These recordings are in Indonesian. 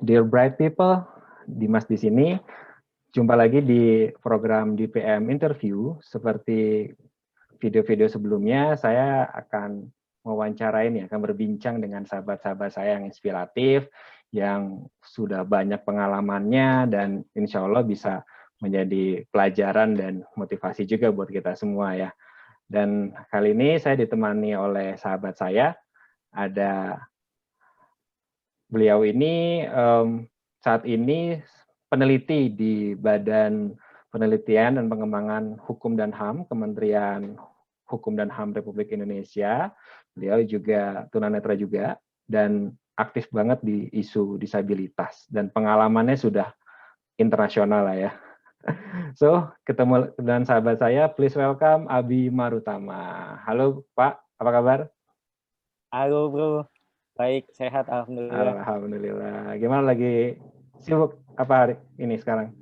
Dear Bright People, Dimas di sini. Jumpa lagi di program DPM Interview. Seperti video-video sebelumnya, saya akan mewawancarain akan berbincang dengan sahabat-sahabat saya yang inspiratif, yang sudah banyak pengalamannya, dan insya Allah bisa menjadi pelajaran dan motivasi juga buat kita semua ya. Dan kali ini saya ditemani oleh sahabat saya, ada beliau ini saat ini peneliti di Badan Penelitian dan Pengembangan Hukum dan HAM, Kementerian Hukum dan HAM Republik Indonesia. Beliau juga tunanetra juga, dan aktif banget di isu disabilitas, dan pengalamannya sudah internasional lah ya. So, ketemu dengan sahabat saya, please welcome Abi Marutama. Halo Pak, apa kabar? Halo bro, baik, sehat alhamdulillah. Alhamdulillah. Gimana, lagi sibuk apa hari ini sekarang?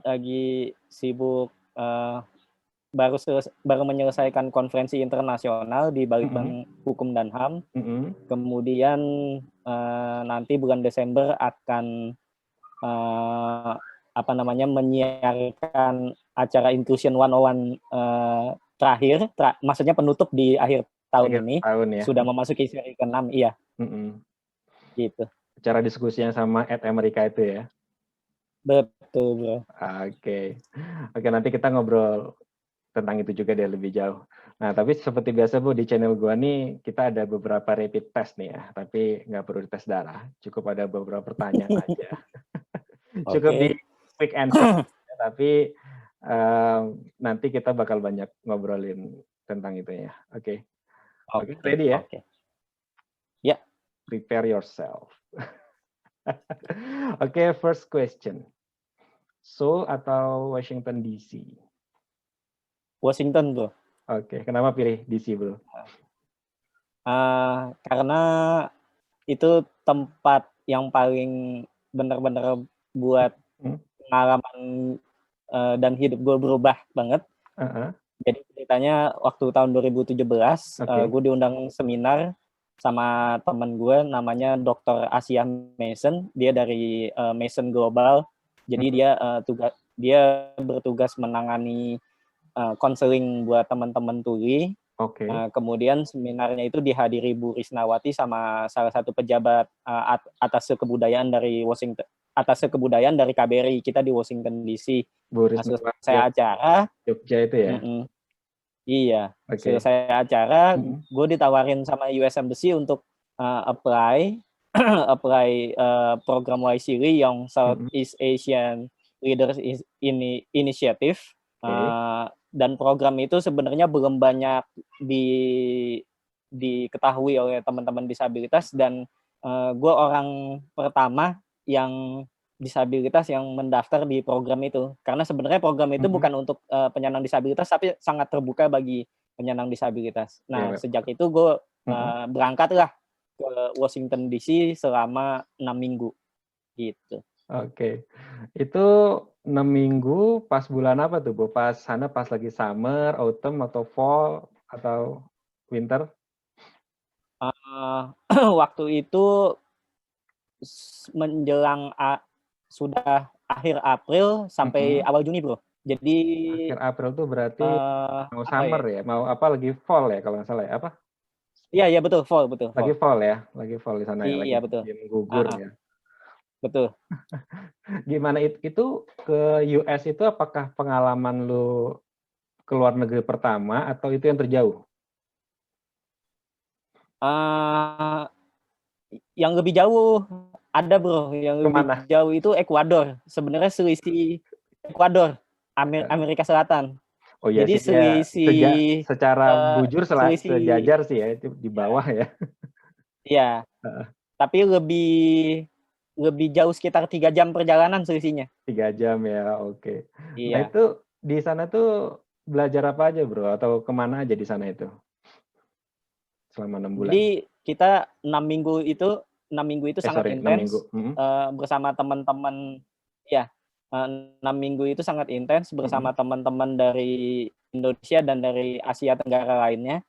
Lagi sibuk, baru menyelesaikan konferensi internasional di Balitbank Hukum dan HAM. Kemudian nanti bulan Desember akan menyiarkan acara Inclusion 101 terakhir, maksudnya penutup di akhir tahun ini. Ya. Sudah memasuki seri ke-6, iya. Gitu. Acara diskusinya sama Ed Amerika itu ya? Betul bro. Oke, nanti kita ngobrol tentang itu juga deh lebih jauh. Nah, tapi seperti biasa Bu, di channel gua nih kita ada beberapa rapid test nih ya, tapi nggak perlu tes darah, cukup ada beberapa pertanyaan aja. Cukup di quick answer, tapi nanti kita bakal banyak ngobrolin tentang itu ya. Oke, ready ya? Ya. Prepare yourself. Oke, first question. Seoul atau Washington DC? Washington bro. Oke, kenapa pilih DC bro? Karena itu tempat yang paling benar-benar buat pengalaman dan hidup gue berubah banget. Jadi ceritanya waktu tahun 2017 gue diundang seminar sama teman gue namanya Dr. Asia Mason. Dia dari Mason Global. Jadi dia bertugas menangani konseling buat teman-teman tuli. Kemudian seminarnya itu dihadiri Bu Risnawati sama salah satu pejabat atas kebudayaan dari Washington, atas kebudayaan dari KBRI kita di Washington DC. Selesai acara Jogja itu ya? Iya. Selesai acara, gue ditawarin sama US Embassy untuk apply program YSEALI yang Southeast Asian Leaders Initiative. Dan program itu sebenarnya belum banyak diketahui oleh teman-teman disabilitas, dan gue orang pertama yang disabilitas yang mendaftar di program itu, karena sebenarnya program itu bukan untuk penyandang disabilitas tapi sangat terbuka bagi penyandang disabilitas. Nah, sejak itu gue berangkatlah ke Washington DC selama 6 minggu gitu. Oke. Itu 6 minggu pas bulan apa tuh Bu? Pas lagi summer, autumn, atau fall, atau winter? Waktu itu menjelang sudah akhir April sampai awal Juni bro. Jadi akhir April tuh berarti mau summer ya? Mau apa, lagi fall ya kalau nggak salah ya? Apa? Iya betul, fall. Lagi fall ya? Lagi fall di sana ya? Iya betul. Gugur ya? Betul. Gimana itu ke US itu, apakah pengalaman lu ke luar negeri pertama atau itu yang terjauh? Yang lebih jauh ada bro, yang lebih jauh itu Ekuador. Sebenarnya selisih Ekuador, Amerika Selatan. Oh iya, jadi selisih secara bujur sejajar sih ya, itu di bawah ya. Iya. Tapi lebih jauh, sekitar 3 jam perjalanan selisihnya. 3 jam ya, oke. Iya. Nah itu di sana tuh belajar apa aja bro, atau kemana aja di sana itu selama 6 bulan? Jadi kita 6 minggu itu sangat intens bersama teman-teman. Ya, 6 minggu itu sangat intens bersama teman-teman dari Indonesia dan dari Asia Tenggara lainnya.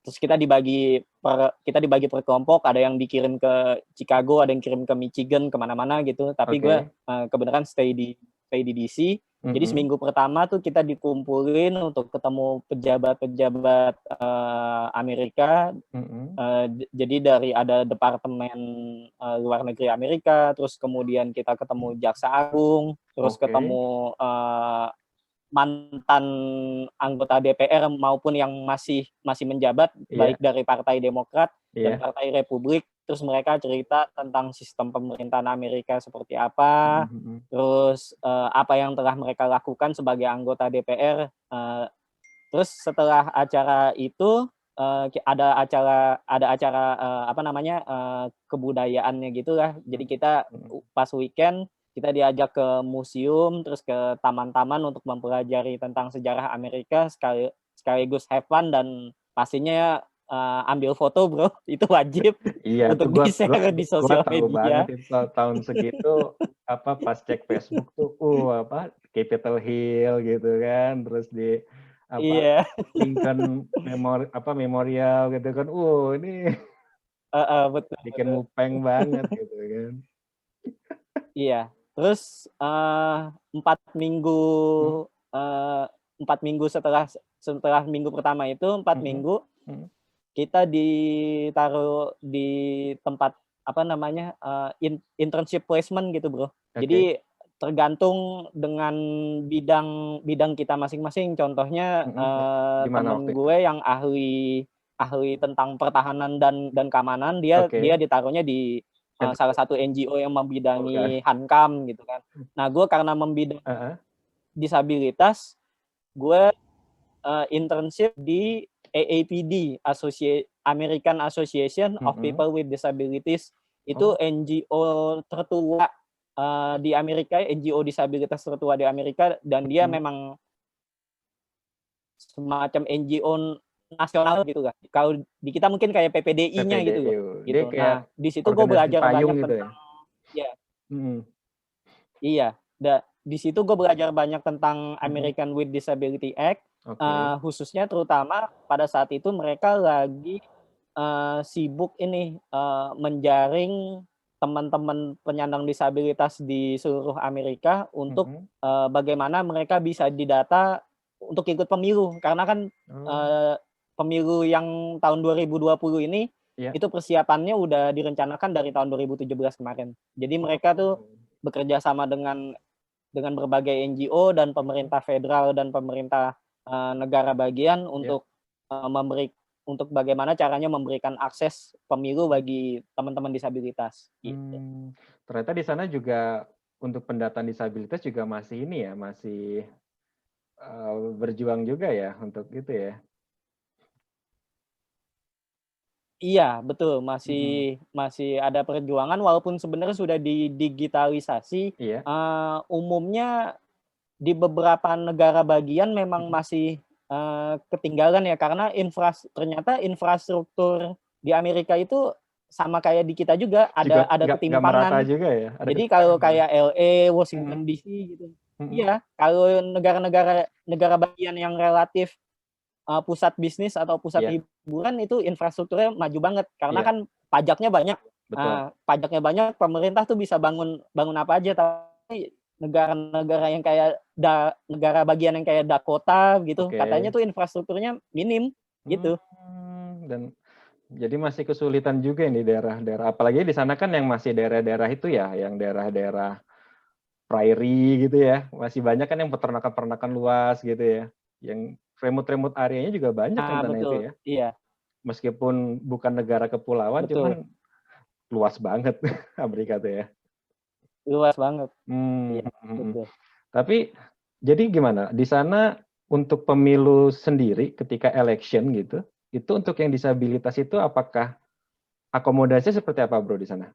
Terus kita dibagi per kelompok, ada yang dikirim ke Chicago, ada yang kirim ke Michigan, kemana-mana gitu. Tapi gue kebenaran stay di DC. Jadi seminggu pertama tuh kita dikumpulin untuk ketemu pejabat-pejabat Amerika. Jadi ada Departemen Luar Negeri Amerika, terus kemudian kita ketemu Jaksa Agung, terus ketemu mantan anggota DPR maupun yang masih menjabat, baik dari Partai Demokrat dan Partai Republik. Terus mereka cerita tentang sistem pemerintahan Amerika seperti apa, terus apa yang telah mereka lakukan sebagai anggota DPR. Terus setelah acara itu ada acara kebudayaannya gitulah. Jadi kita pas weekend kita diajak ke museum, terus ke taman-taman untuk mempelajari tentang sejarah Amerika, sekaligus have fun, dan pastinya ambil foto, bro. Itu wajib untuk di-share di sosial media. Tahu banget itu tahun segitu pas cek Facebook tuh Capitol Hill gitu kan, terus di Lincoln Memorial gitu kan. Ini betul, bikin mupeng banget gitu kan. Iya. Terus 4 minggu setelah minggu pertama itu 4 minggu kita ditaruh di tempat internship placement gitu, bro. Jadi tergantung dengan bidang kita masing-masing. Contohnya temen gue yang ahli tentang pertahanan dan keamanan, dia ditaruhnya di salah satu NGO yang membidangi Hankam gitu kan. Nah, gue karena membidang disabilitas, gue internship di AAPD, American Association of People with Disabilities. Itu NGO tertua di Amerika, NGO disabilitas tertua di Amerika, dan dia memang semacam NGO nasional gitu kan. Kalau di kita mungkin kayak PPDI-nya gitu. Nah, di situ gue belajar banyak gitu tentang di situ gue belajar banyak tentang American with Disability Act. Khususnya terutama pada saat itu mereka lagi sibuk menjaring teman-teman penyandang disabilitas di seluruh Amerika untuk bagaimana mereka bisa didata untuk ikut pemilu, karena kan pemilu yang tahun 2020 ini itu persiapannya udah direncanakan dari tahun 2017 kemarin. Jadi mereka tuh bekerja sama dengan berbagai NGO dan pemerintah federal dan pemerintah negara bagian untuk untuk bagaimana caranya memberikan akses pemilu bagi teman-teman disabilitas. Gitu. Ternyata di sana juga untuk pendataan disabilitas juga masih masih berjuang juga ya untuk itu ya. Iya, betul, masih ada perjuangan walaupun sebenarnya sudah didigitalisasi. Umumnya di beberapa negara bagian memang masih ketinggalan ya, karena ternyata infrastruktur di Amerika itu sama kayak di kita juga ada ketimpangan. Juga ya? Jadi kalau kayak LA, Washington DC gitu. Iya, kalau negara bagian yang relatif pusat bisnis atau pusat hiburan itu infrastrukturnya maju banget, karena kan pajaknya banyak. Pajaknya banyak, pemerintah tuh bisa bangun apa aja. Tapi negara-negara yang kayak negara bagian yang kayak Dakota gitu, katanya tuh infrastrukturnya minim gitu. Dan jadi masih kesulitan juga di daerah-daerah, apalagi di sana kan yang masih daerah-daerah itu ya, yang daerah-daerah prairie gitu ya, masih banyak kan yang peternakan luas gitu ya, yang remote areanya juga banyak kan sana itu ya. Iya. Meskipun bukan negara kepulauan, cuman luas banget Amerika tuh ya. Luas banget. Iya, betul. Tapi jadi gimana di sana untuk pemilu sendiri ketika election gitu, itu untuk yang disabilitas itu apakah akomodasinya seperti apa, bro, di sana?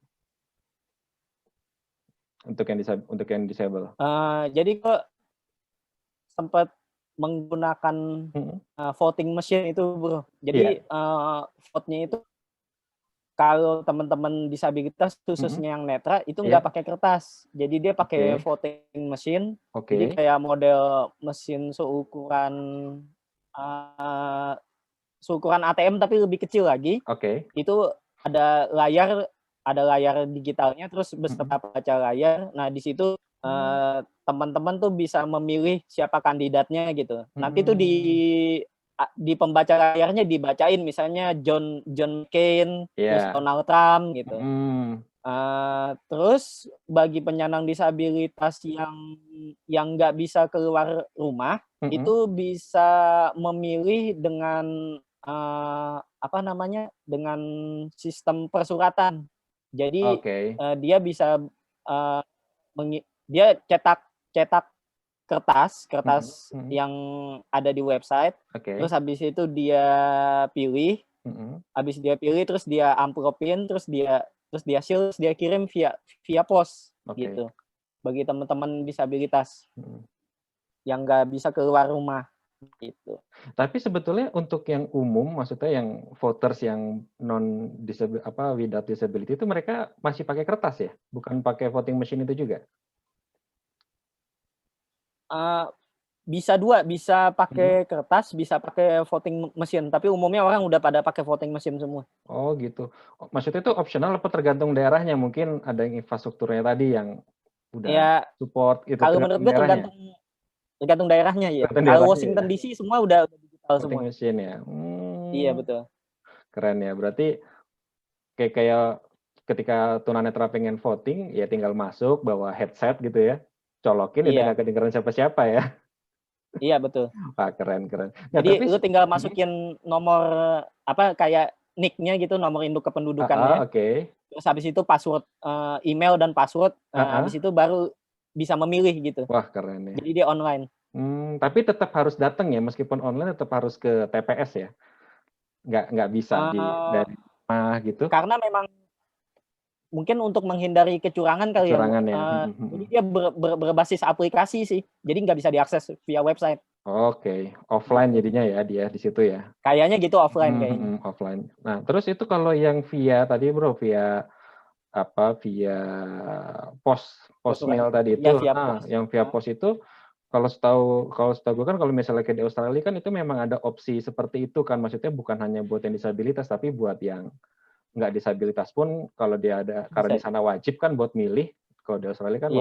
Untuk yang disable. Jadi kok sempat menggunakan voting machine itu, bro. Jadi vote-nya itu kalau teman-teman disabilitas khususnya yang netra itu nggak pakai kertas. Jadi dia pakai voting machine. Jadi kayak model mesin seukuran seukuran ATM tapi lebih kecil lagi. Oke. Itu ada layar digitalnya, terus beserta baca layar. Nah, di situ teman-teman tuh bisa memilih siapa kandidatnya gitu. Nanti tuh di pembaca layarnya dibacain misalnya John McCain, terus Donald Trump gitu. Terus bagi penyandang disabilitas yang nggak bisa keluar rumah, itu bisa memilih dengan dengan sistem persuratan. Jadi dia bisa dia cetak kertas yang ada di website. Terus habis itu dia pilih, terus dia amplopin, terus dia seal, dia kirim via pos gitu. Bagi teman-teman disabilitas yang nggak bisa keluar rumah gitu. Tapi sebetulnya untuk yang umum, maksudnya yang voters yang non without disability itu mereka masih pakai kertas ya, bukan pakai voting machine itu juga? Bisa dua, bisa pakai kertas, bisa pakai voting machine. Tapi umumnya orang udah pada pakai voting machine semua. Oh gitu. Maksudnya itu opsional apa tergantung daerahnya? Mungkin ada yang infrastrukturnya tadi yang udah support gitu. Kalau menurut gue tergantung daerahnya ya. Kalau Washington DC semua udah digital voting semua. Machine ya. Iya betul. Keren ya. Berarti kayak ketika tunanetra pengen voting ya tinggal masuk bawa headset gitu ya. Colokin udah gak kedengeran siapa-siapa ya. Iya betul. Wah, keren. Nah, jadi lu tinggal masukin nomor kayak nick-nya gitu, nomor induk kependudukannya. Terus habis itu password email dan password. Habis itu baru bisa memilih gitu. Wah, keren ya. Jadi dia online. Tapi tetap harus datang ya, meskipun online tetap harus ke TPS ya. Nggak bisa dari rumah gitu. Karena memang mungkin untuk menghindari kecurangan kali ya. Jadi dia berbasis aplikasi sih. Jadi nggak bisa diakses via website. Offline jadinya ya dia di situ ya. Kayaknya gitu offline kayaknya. Offline. Nah, terus itu kalau yang via tadi bro, via pos mail tadi itu, yang via pos itu kalau setahu gue kan kalau misalnya kayak di Australia kan itu memang ada opsi seperti itu kan, maksudnya bukan hanya buat yang disabilitas tapi buat yang nggak disabilitas pun kalau dia ada, karena di sana wajib kan buat milih. Kalau di Australia kan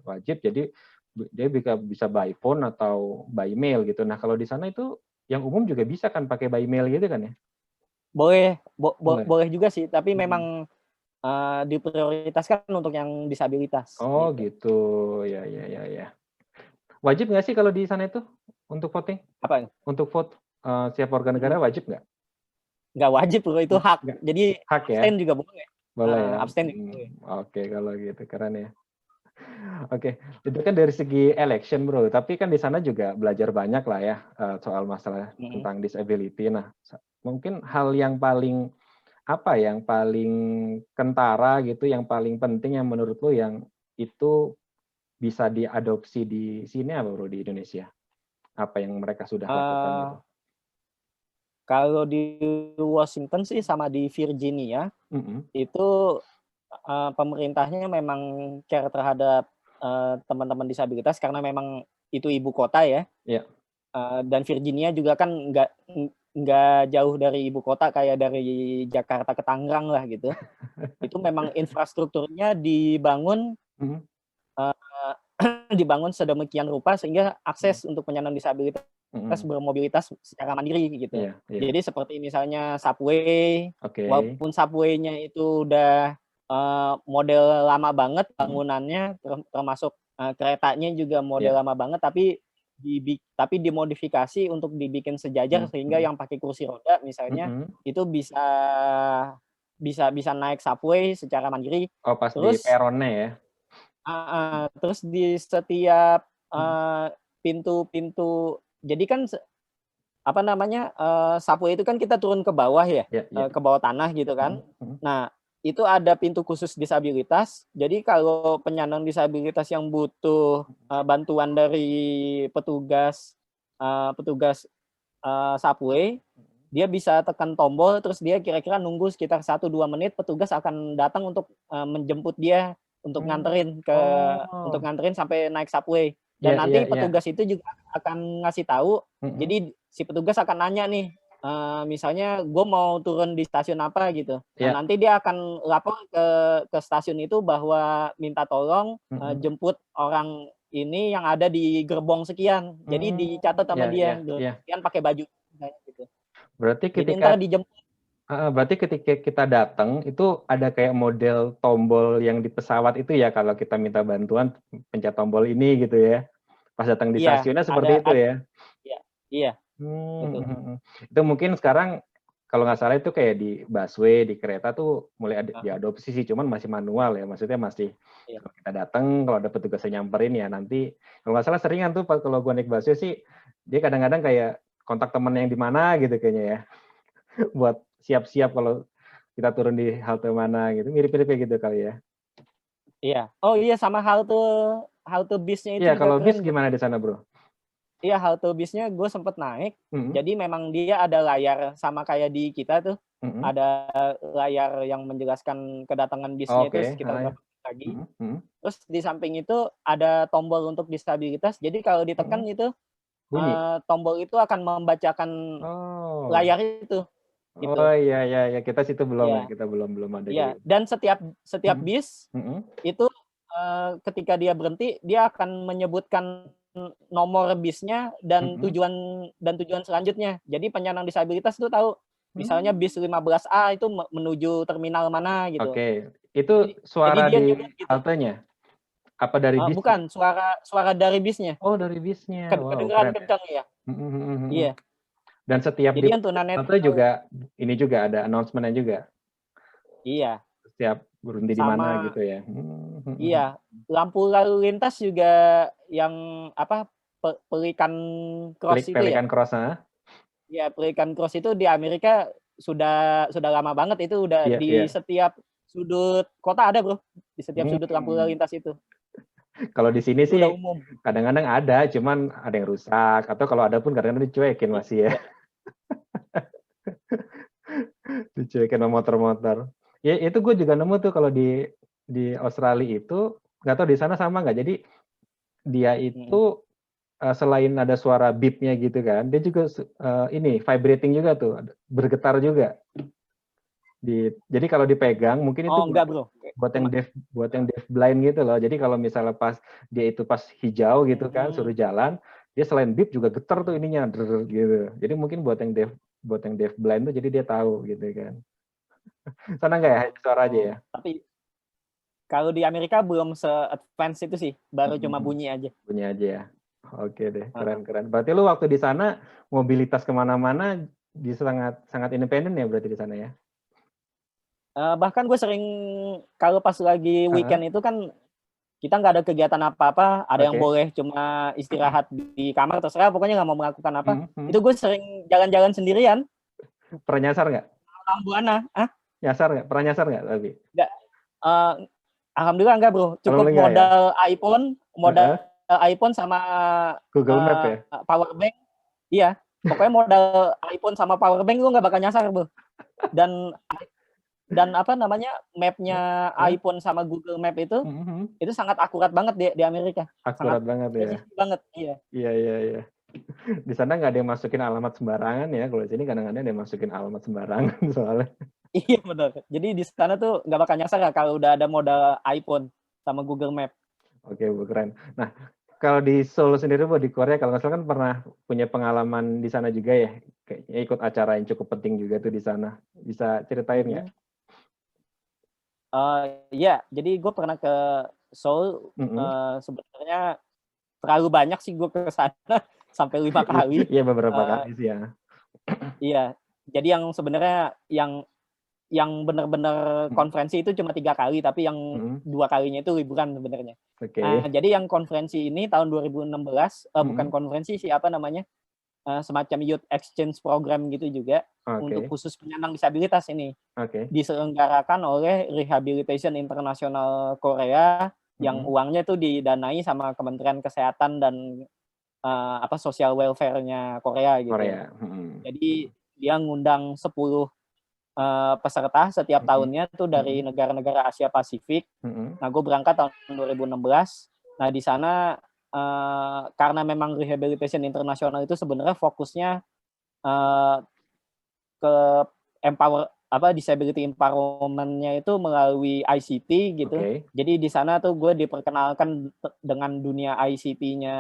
wajib, jadi dia bisa by phone atau by mail gitu. Nah kalau di sana itu yang umum juga bisa kan pakai by mail gitu kan ya? Boleh juga sih, tapi memang diprioritaskan untuk yang disabilitas. Gitu. Ya. Wajib nggak sih kalau di sana itu untuk voting? Apa? Untuk vote setiap warga negara wajib nggak? Nggak wajib loh, itu hak. Jadi hak ya? abstain juga boleh. Boleh ya? Abstain juga boleh. Oke, kalau gitu keren ya. Oke, itu kan dari segi election bro, tapi kan di sana juga belajar banyak lah ya soal masalah tentang disability. Nah, mungkin hal yang paling kentara gitu, yang paling penting yang menurut lo yang itu bisa diadopsi di sini apa bro, di Indonesia? Apa yang mereka sudah lakukan gitu? Kalau di Washington sih sama di Virginia, itu pemerintahnya memang care terhadap teman-teman disabilitas karena memang itu ibu kota ya. Dan Virginia juga kan nggak jauh dari ibu kota kayak dari Jakarta ke Tangerang lah gitu. Itu memang infrastrukturnya dibangun sedemikian rupa sehingga akses untuk penyandang disabilitas bermobilitas secara mandiri gitu. Jadi seperti misalnya subway, walaupun subway-nya itu udah model lama banget bangunannya, termasuk keretanya juga model lama banget, tapi dimodifikasi untuk dibikin sejajar sehingga yang pakai kursi roda misalnya itu bisa naik subway secara mandiri. Pas terus, di peronnya ya. Terus di setiap pintu-pintu, jadi kan subway itu kan kita turun ke bawah ya, ke bawah tanah gitu kan. Nah, itu ada pintu khusus disabilitas. Jadi kalau penyandang disabilitas yang butuh bantuan dari petugas subway, dia bisa tekan tombol, terus dia kira-kira nunggu sekitar 1-2 menit, petugas akan datang untuk menjemput dia untuk nganterin sampai naik subway. Dan nanti petugas itu juga akan ngasih tahu. Jadi si petugas akan nanya nih, misalnya gue mau turun di stasiun apa gitu. Nah, nanti dia akan lapor ke stasiun itu bahwa minta tolong jemput orang ini yang ada di gerbong sekian. Jadi dicatat sama dia sekian pakai baju gitu. Berarti jadi ntar dijemput. Berarti ketika kita datang itu ada kayak model tombol yang di pesawat itu ya, kalau kita minta bantuan pencet tombol ini gitu ya. Pas datang di stasiunnya seperti itu ya. Iya. Itu mungkin sekarang kalau nggak salah itu kayak di busway, di kereta tuh mulai ada diadopsi sih, cuman masih manual ya. Maksudnya masih kalau kita datang, kalau ada petugasnya nyamperin ya nanti. Kalau nggak salah seringan tuh kalau gua naik busway sih, dia kadang-kadang kayak kontak temen yang di mana gitu kayaknya ya. Buat siap-siap kalau kita turun di halte mana gitu, mirip-mirip kayak gitu kali ya. Iya. Oh iya, sama halte bisnya itu. Iya, kalau bis gimana di sana, Bro? Iya, halte bisnya gue sempet naik. Jadi memang dia ada layar sama kayak di kita tuh. Ada layar yang menjelaskan kedatangan bisnya itu sekitar berapa pagi. Terus di samping itu ada tombol untuk disabilitas. Jadi kalau ditekan itu tombol itu akan membacakan layar itu. Gitu. Oh iya, kita situ belum ya, kita belum ada. Iya. Dan setiap bis itu ketika dia berhenti, dia akan menyebutkan nomor bisnya dan tujuan selanjutnya. Jadi penyandang disabilitas itu tahu, misalnya bis 15A itu menuju terminal mana gitu. Oke. Itu suara di haltenya? Apa dari bis? Bukan, suara dari bisnya. Oh, dari bisnya. Kedengeran kencang ya. Iya. Dan setiap di halte juga ini juga ada announcement-nya juga. Iya. Setiap berhenti di mana gitu ya. Iya, lampu lalu lintas juga yang apa pelikan cross itu pelikan cross, Iya, pelikan cross itu di Amerika sudah lama banget, itu udah di setiap sudut kota ada, Bro. Di setiap sudut lampu lalu lintas itu. Kalau di sini sih kadang-kadang ada, cuman ada yang rusak atau kalau ada pun kadang-kadang dicuekin masih ya. Dicuekin sama motor-motor. Ya itu gue juga nemu tuh kalau di Australia itu, nggak tahu di sana sama nggak. Jadi dia itu selain ada suara beep-nya gitu kan, dia juga ini vibrating juga tuh, bergetar juga. Jadi kalau dipegang mungkin itu enggak, Bro. buat yang deaf blind gitu loh. Jadi kalau misalnya pas dia itu pas hijau gitu kan, suruh jalan, dia selain beep juga getar tuh ininya gitu. Jadi mungkin buat yang deaf blind tuh jadi dia tahu gitu kan. Sana nggak ya, suara aja ya? Tapi kalau di Amerika belum se-advance itu sih, baru cuma bunyi aja. Bunyi aja ya. Oke deh, keren. Berarti lu waktu di sana mobilitas kemana-mana sangat independen ya berarti di sana ya? Bahkan gue sering kalau pas lagi weekend itu kan kita nggak ada kegiatan apa-apa, ada yang boleh cuma istirahat di kamar, terserah pokoknya nggak mau melakukan apa. Itu gue sering jalan-jalan sendirian. Pernah nyasar nggak? Buana, Nyasar nggak? Pernah nyasar nggak tapi? Nggak. Alhamdulillah enggak, Bro. Cukup modal ya? iPhone sama Google Map ya? Power bank. Iya. Pokoknya modal iPhone sama power bank lu nggak bakal nyasar, Bro. Dan apa namanya map-nya iPhone sama Google Map itu sangat akurat banget di Amerika. Akurat banget ya. Banget, iya. Iya. Di sana nggak ada yang masukin alamat sembarangan ya. Kalau di sini kadang-kadang ada yang masukin alamat sembarangan soalnya. Iya benar. Jadi di sana tuh nggak bakal nyasar ya kalau udah ada modal iPhone sama Google Map. Oke, Bu, keren. Nah, kalau di Seoul sendiri, Bu, di Korea, kalau nggak salah kan pernah punya pengalaman di sana juga ya? Kayaknya ikut acara yang cukup penting juga tuh di sana. Bisa ceritain nggak? Ya, jadi gue pernah ke Seoul. Sebenarnya terlalu banyak sih gue ke sana sampai 5 kali. Iya, beberapa kali sih ya. Iya, jadi yang sebenarnya yang benar-benar konferensi itu cuma 3 kali, tapi yang 2 kalinya itu liburan sebenarnya. Jadi yang konferensi ini tahun 2016 bukan konferensi sih, apa namanya, semacam youth exchange program gitu juga untuk khusus penyandang disabilitas ini. Diselenggarakan oleh Rehabilitation International Korea yang uangnya itu didanai sama Kementerian Kesehatan dan social welfare-nya Korea gitu. Jadi dia ngundang 10 peserta setiap tahunnya tuh dari negara-negara Asia Pasifik. Nah, gue berangkat tahun 2016. Nah, di sana karena memang Rehabilitation International itu sebenarnya fokusnya ke disability empowerment-nya itu melalui ICT gitu. Jadi di sana tuh gue diperkenalkan dengan dunia ICT-nya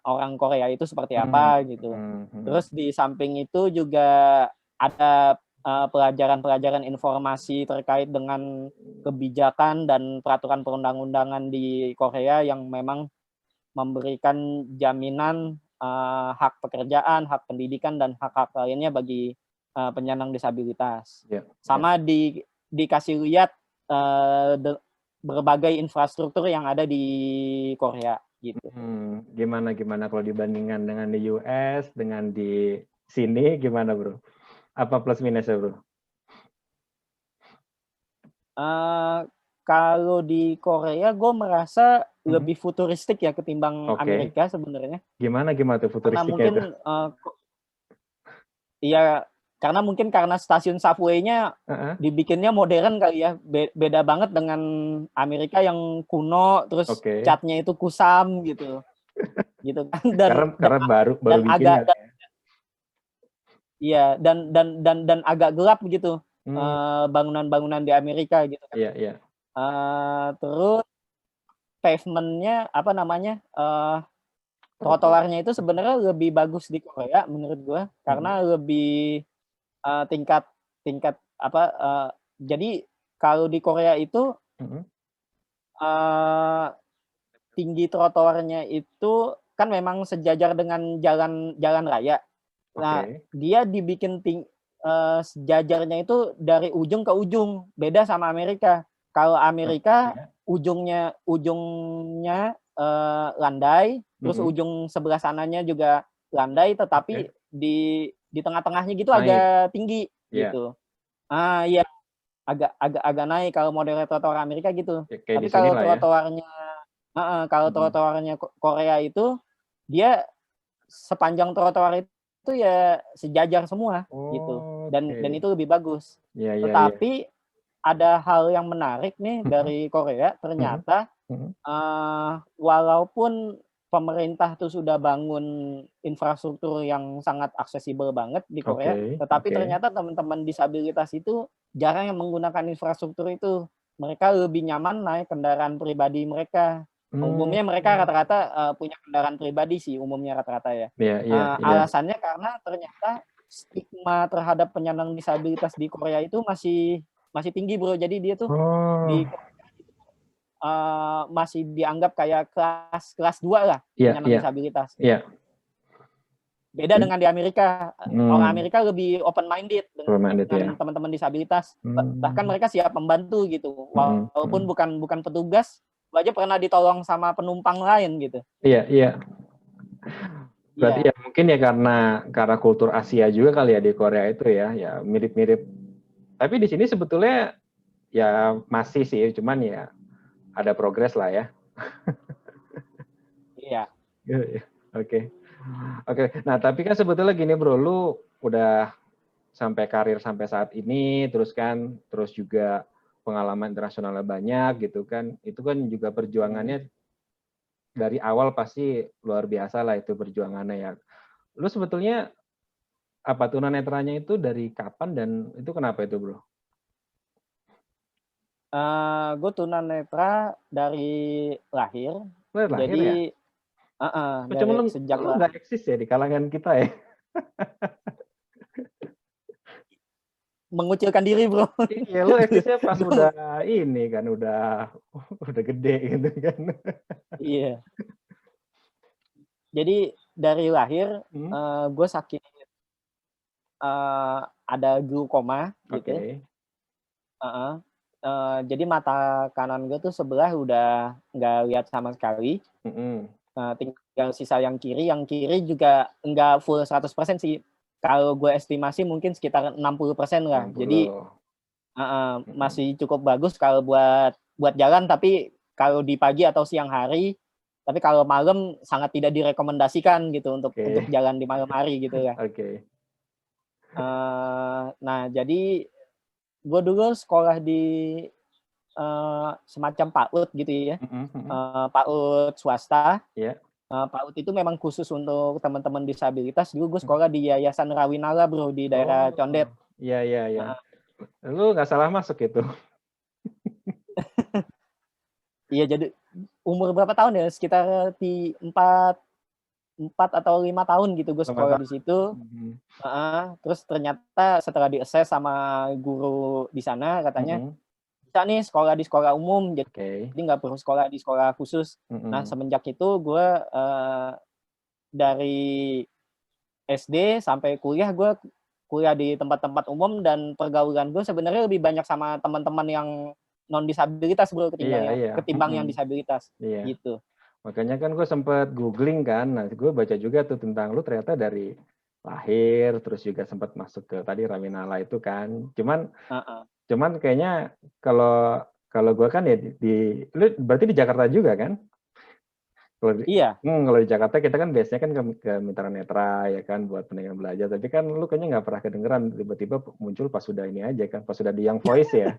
orang Korea itu seperti apa gitu. Terus di samping itu juga ada pelajaran-pelajaran informasi terkait dengan kebijakan dan peraturan perundang-undangan di Korea yang memang memberikan jaminan hak pekerjaan, hak pendidikan, dan hak-hak lainnya bagi penyandang disabilitas. Sama dikasih lihat berbagai infrastruktur yang ada di Korea gitu. Gimana kalau dibandingkan dengan di US, dengan di sini gimana bro? Apa plus minusnya bro? Kalau di Korea gue merasa lebih futuristik ya ketimbang Amerika sebenarnya. Gimana tuh futuristiknya? Karena mungkin karena stasiun subway-nya dibikinnya modern kali ya. Beda banget dengan Amerika yang kuno, terus catnya itu kusam gitu. Gitu kan. Karena baru bikin kan. Iya, dan agak gelap gitu. Bangunan-bangunan di Amerika gitu kan. Iya. Terus pavement-nya trotoarnya itu sebenarnya lebih bagus di Korea menurut gue karena lebih tingkat jadi kalau di Korea itu tinggi trotoarnya itu kan memang sejajar dengan jalan raya. Nah, dia dibikin sejajarnya itu dari ujung ke ujung, beda sama Amerika. Kalau Amerika ujungnya landai, terus ujung sebelah sananya juga landai, tetapi di tengah-tengahnya gitu agak tinggi gitu. Iya, agak naik kalau model trotoar Amerika gitu. Tapi kalau trotoarnya Korea itu dia sepanjang trotoar itu ya sejajar semua gitu. Dan itu lebih bagus. Tetapi ada hal yang menarik nih dari Korea, ternyata walaupun pemerintah tuh sudah bangun infrastruktur yang sangat aksesibel banget di Korea, tetapi ternyata teman-teman disabilitas itu jarang yang menggunakan infrastruktur itu. Mereka lebih nyaman naik kendaraan pribadi mereka. Umumnya mereka rata-rata punya kendaraan pribadi sih, umumnya rata-rata ya. Alasannya karena ternyata stigma terhadap penyandang disabilitas di Korea itu masih tinggi bro. Jadi dia tuh di masih dianggap kayak kelas 2 lah penyandang disabilitas. Beda dengan di Amerika. Orang Amerika lebih open minded dengan teman-teman disabilitas. Bahkan mereka siap membantu gitu. Walaupun bukan petugas, aja pernah ditolong sama penumpang lain gitu. Iya. Berarti ya mungkin ya karena kultur Asia juga kali ya di Korea itu ya mirip-mirip. Tapi di sini sebetulnya ya masih sih, cuman ya ada progres lah ya. Iya. Oke. Nah, tapi kan sebetulnya gini bro, lu udah sampai karir sampai saat ini, terus juga pengalaman internasionalnya banyak gitu kan. Itu kan juga perjuangannya dari awal pasti luar biasa lah itu perjuangannya ya. Lu sebetulnya apa tunanetranya itu dari kapan dan itu kenapa itu bro? Gue tunanetra dari lahir. Jadi dari sejak lu nggak eksis ya di kalangan kita ya? Mengucilkan diri bro. Iya, lu eksisnya pas udah ini kan udah gede gitu kan. Iya. Jadi dari lahir gue sakit ada glaukoma gitu. Jadi mata kanan gue tuh sebelah udah nggak lihat sama sekali. Tinggal sisa yang kiri juga nggak full 100% sih. Kalau gue estimasi mungkin sekitar 60% lah. 60. Jadi masih cukup bagus kalau buat jalan, tapi kalau di pagi atau siang hari, tapi kalau malam sangat tidak direkomendasikan gitu untuk jalan di malam hari gitu ya. Nah, jadi gue dulu sekolah di semacam PAUD gitu ya. PAUD swasta. PAUD itu memang khusus untuk teman-teman disabilitas. Dulu gue sekolah di Yayasan Rawinala bro, di daerah Condet. Iya, iya, iya. Lu nggak salah masuk itu. Iya, jadi umur berapa tahun ya? Sekitar 4 atau 5 tahun gitu gue sekolah di situ. Terus ternyata setelah di-assess sama guru di sana, katanya bisa nih sekolah di sekolah umum, jadi nggak perlu sekolah di sekolah khusus. Nah, semenjak itu gue dari SD sampai kuliah, gue kuliah di tempat-tempat umum, dan pergaulan gue sebenarnya lebih banyak sama teman-teman yang non disabilitas bro, ketimbang yang disabilitas gitu. Makanya kan gue sempat googling kan, nah gue baca juga tuh tentang lu ternyata dari lahir, terus juga sempat masuk ke tadi Raminala itu kan. Cuman kayaknya kalau gue kan ya lu berarti di Jakarta juga kan? Iya. Kalau di Jakarta kita kan biasanya kan ke Mitra Netra ya kan buat pendengar belajar, tapi kan lu kayaknya nggak pernah kedengeran, tiba-tiba muncul pas sudah ini aja kan, pas sudah di Young Voice ya.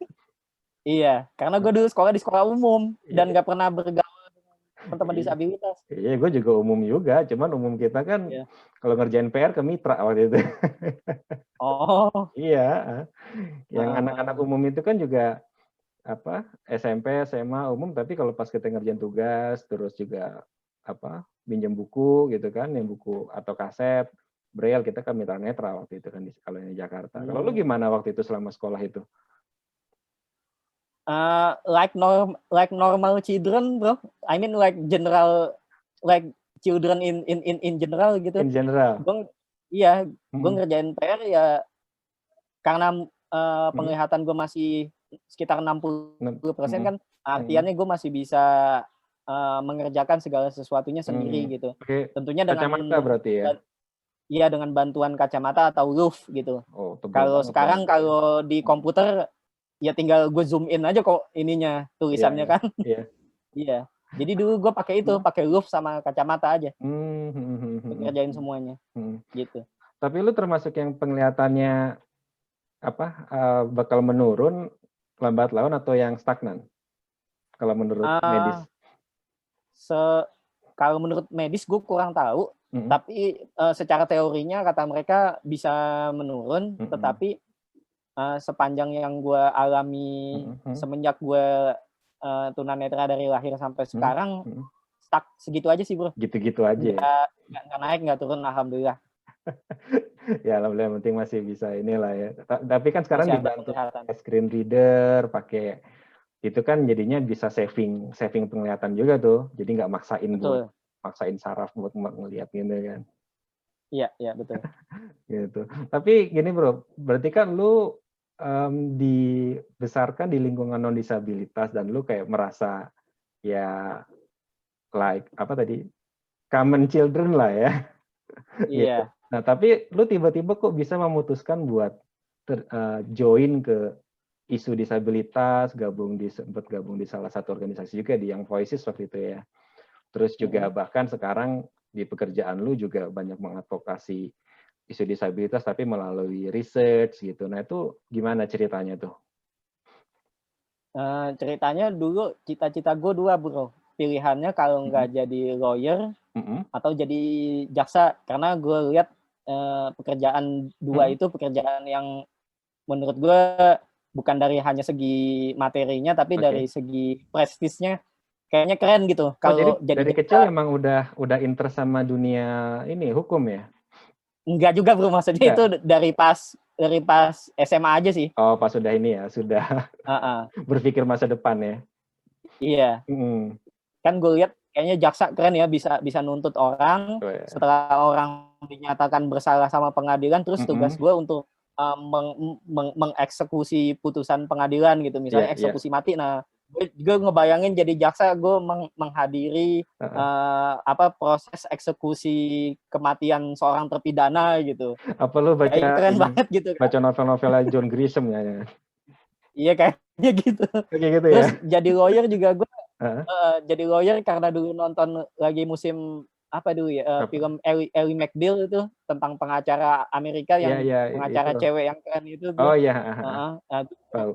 Iya, karena gue dulu sekolah di sekolah umum dan nggak pernah bergaul dengan teman-teman disabilitas. Iya, gue juga umum juga, cuman umum kita kan kalau ngerjain PR ke Mitra waktu itu. Oh. Iya, yang anak-anak umum itu kan juga SMP, SMA umum, tapi kalau pas kita ngerjain tugas, terus juga minjem buku gitu kan, yang buku atau kaset, braille, kita kan Mitra Netra waktu itu kan kalau di Jakarta. Kalau lu gimana waktu itu selama sekolah itu? Like normal children, bro. I mean like general, like children in general gitu. In general. Gue ngerjain PR ya karena penglihatan gue masih sekitar 60% kan, artiannya gue masih bisa mengerjakan segala sesuatunya sendiri gitu. Tentunya dengan kacamata berarti ya? Iya, dengan bantuan kacamata atau loof gitu. Kalau sekarang kalau di komputer ya tinggal gue zoom in aja kok ininya tulisannya kan. Iya. Jadi dulu gue pakai itu, pakai loof sama kacamata aja. Ngerjain semuanya. Gitu. Tapi lu termasuk yang penglihatannya bakal menurun lambat laun atau yang stagnan? Kalau menurut medis? Kalau menurut medis gue kurang tahu, tapi secara teorinya kata mereka bisa menurun, tetapi sepanjang yang gue alami semenjak gue tunanetra dari lahir sampai sekarang, stuck segitu aja sih bro. Gitu-gitu aja. Nggak naik, nggak turun, alhamdulillah. Ya alhamdulillah, yang penting masih bisa inilah ya. Tapi kan sekarang dibantu screen reader, pakai itu kan jadinya bisa saving penglihatan juga tuh. Jadi nggak maksain saraf buat ngeliat gitu kan. Iya betul. Gitu. Tapi gini bro, berarti kan lu dibesarkan di lingkungan non disabilitas dan lu kayak merasa ya like common children lah ya. Iya. Gitu. Nah tapi lu tiba-tiba kok bisa memutuskan buat join ke isu disabilitas, sempat gabung di salah satu organisasi juga di Young Voices waktu itu ya. Terus juga bahkan sekarang di pekerjaan lu juga banyak mengadvokasi isu disabilitas tapi melalui research gitu. Nah itu gimana ceritanya tuh? Ceritanya dulu cita-cita gue dua bro. Pilihannya kalau nggak jadi lawyer atau jadi jaksa, karena gue lihat pekerjaan dua itu pekerjaan yang menurut gue bukan dari hanya segi materinya, tapi dari segi prestisnya kayaknya keren gitu. Kalau jadi dari kecil emang udah interest sama dunia ini hukum ya? Enggak juga bro, maksudnya itu dari pas SMA aja sih. Oh pas sudah ini ya, sudah berpikir masa depan ya? Iya. Kan gue lihat kayaknya jaksa keren ya, bisa nuntut orang. Setelah orang dinyatakan bersalah sama pengadilan, terus tugas gue untuk mengeksekusi putusan pengadilan gitu, misalnya eksekusi mati. Nah, gue ngebayangin jadi jaksa, gue menghadiri proses eksekusi kematian seorang terpidana gitu. Apa lu baca keren banget gitu kan? Baca novel-novel John Grisham ya? Iya kayaknya gitu. Gitu terus ya? jadi lawyer juga gue jadi lawyer karena dulu nonton lagi musim film Ellie McBeal itu tentang pengacara Amerika yang pengacara itu. Cewek yang keren itu. Oh iya. Tahu.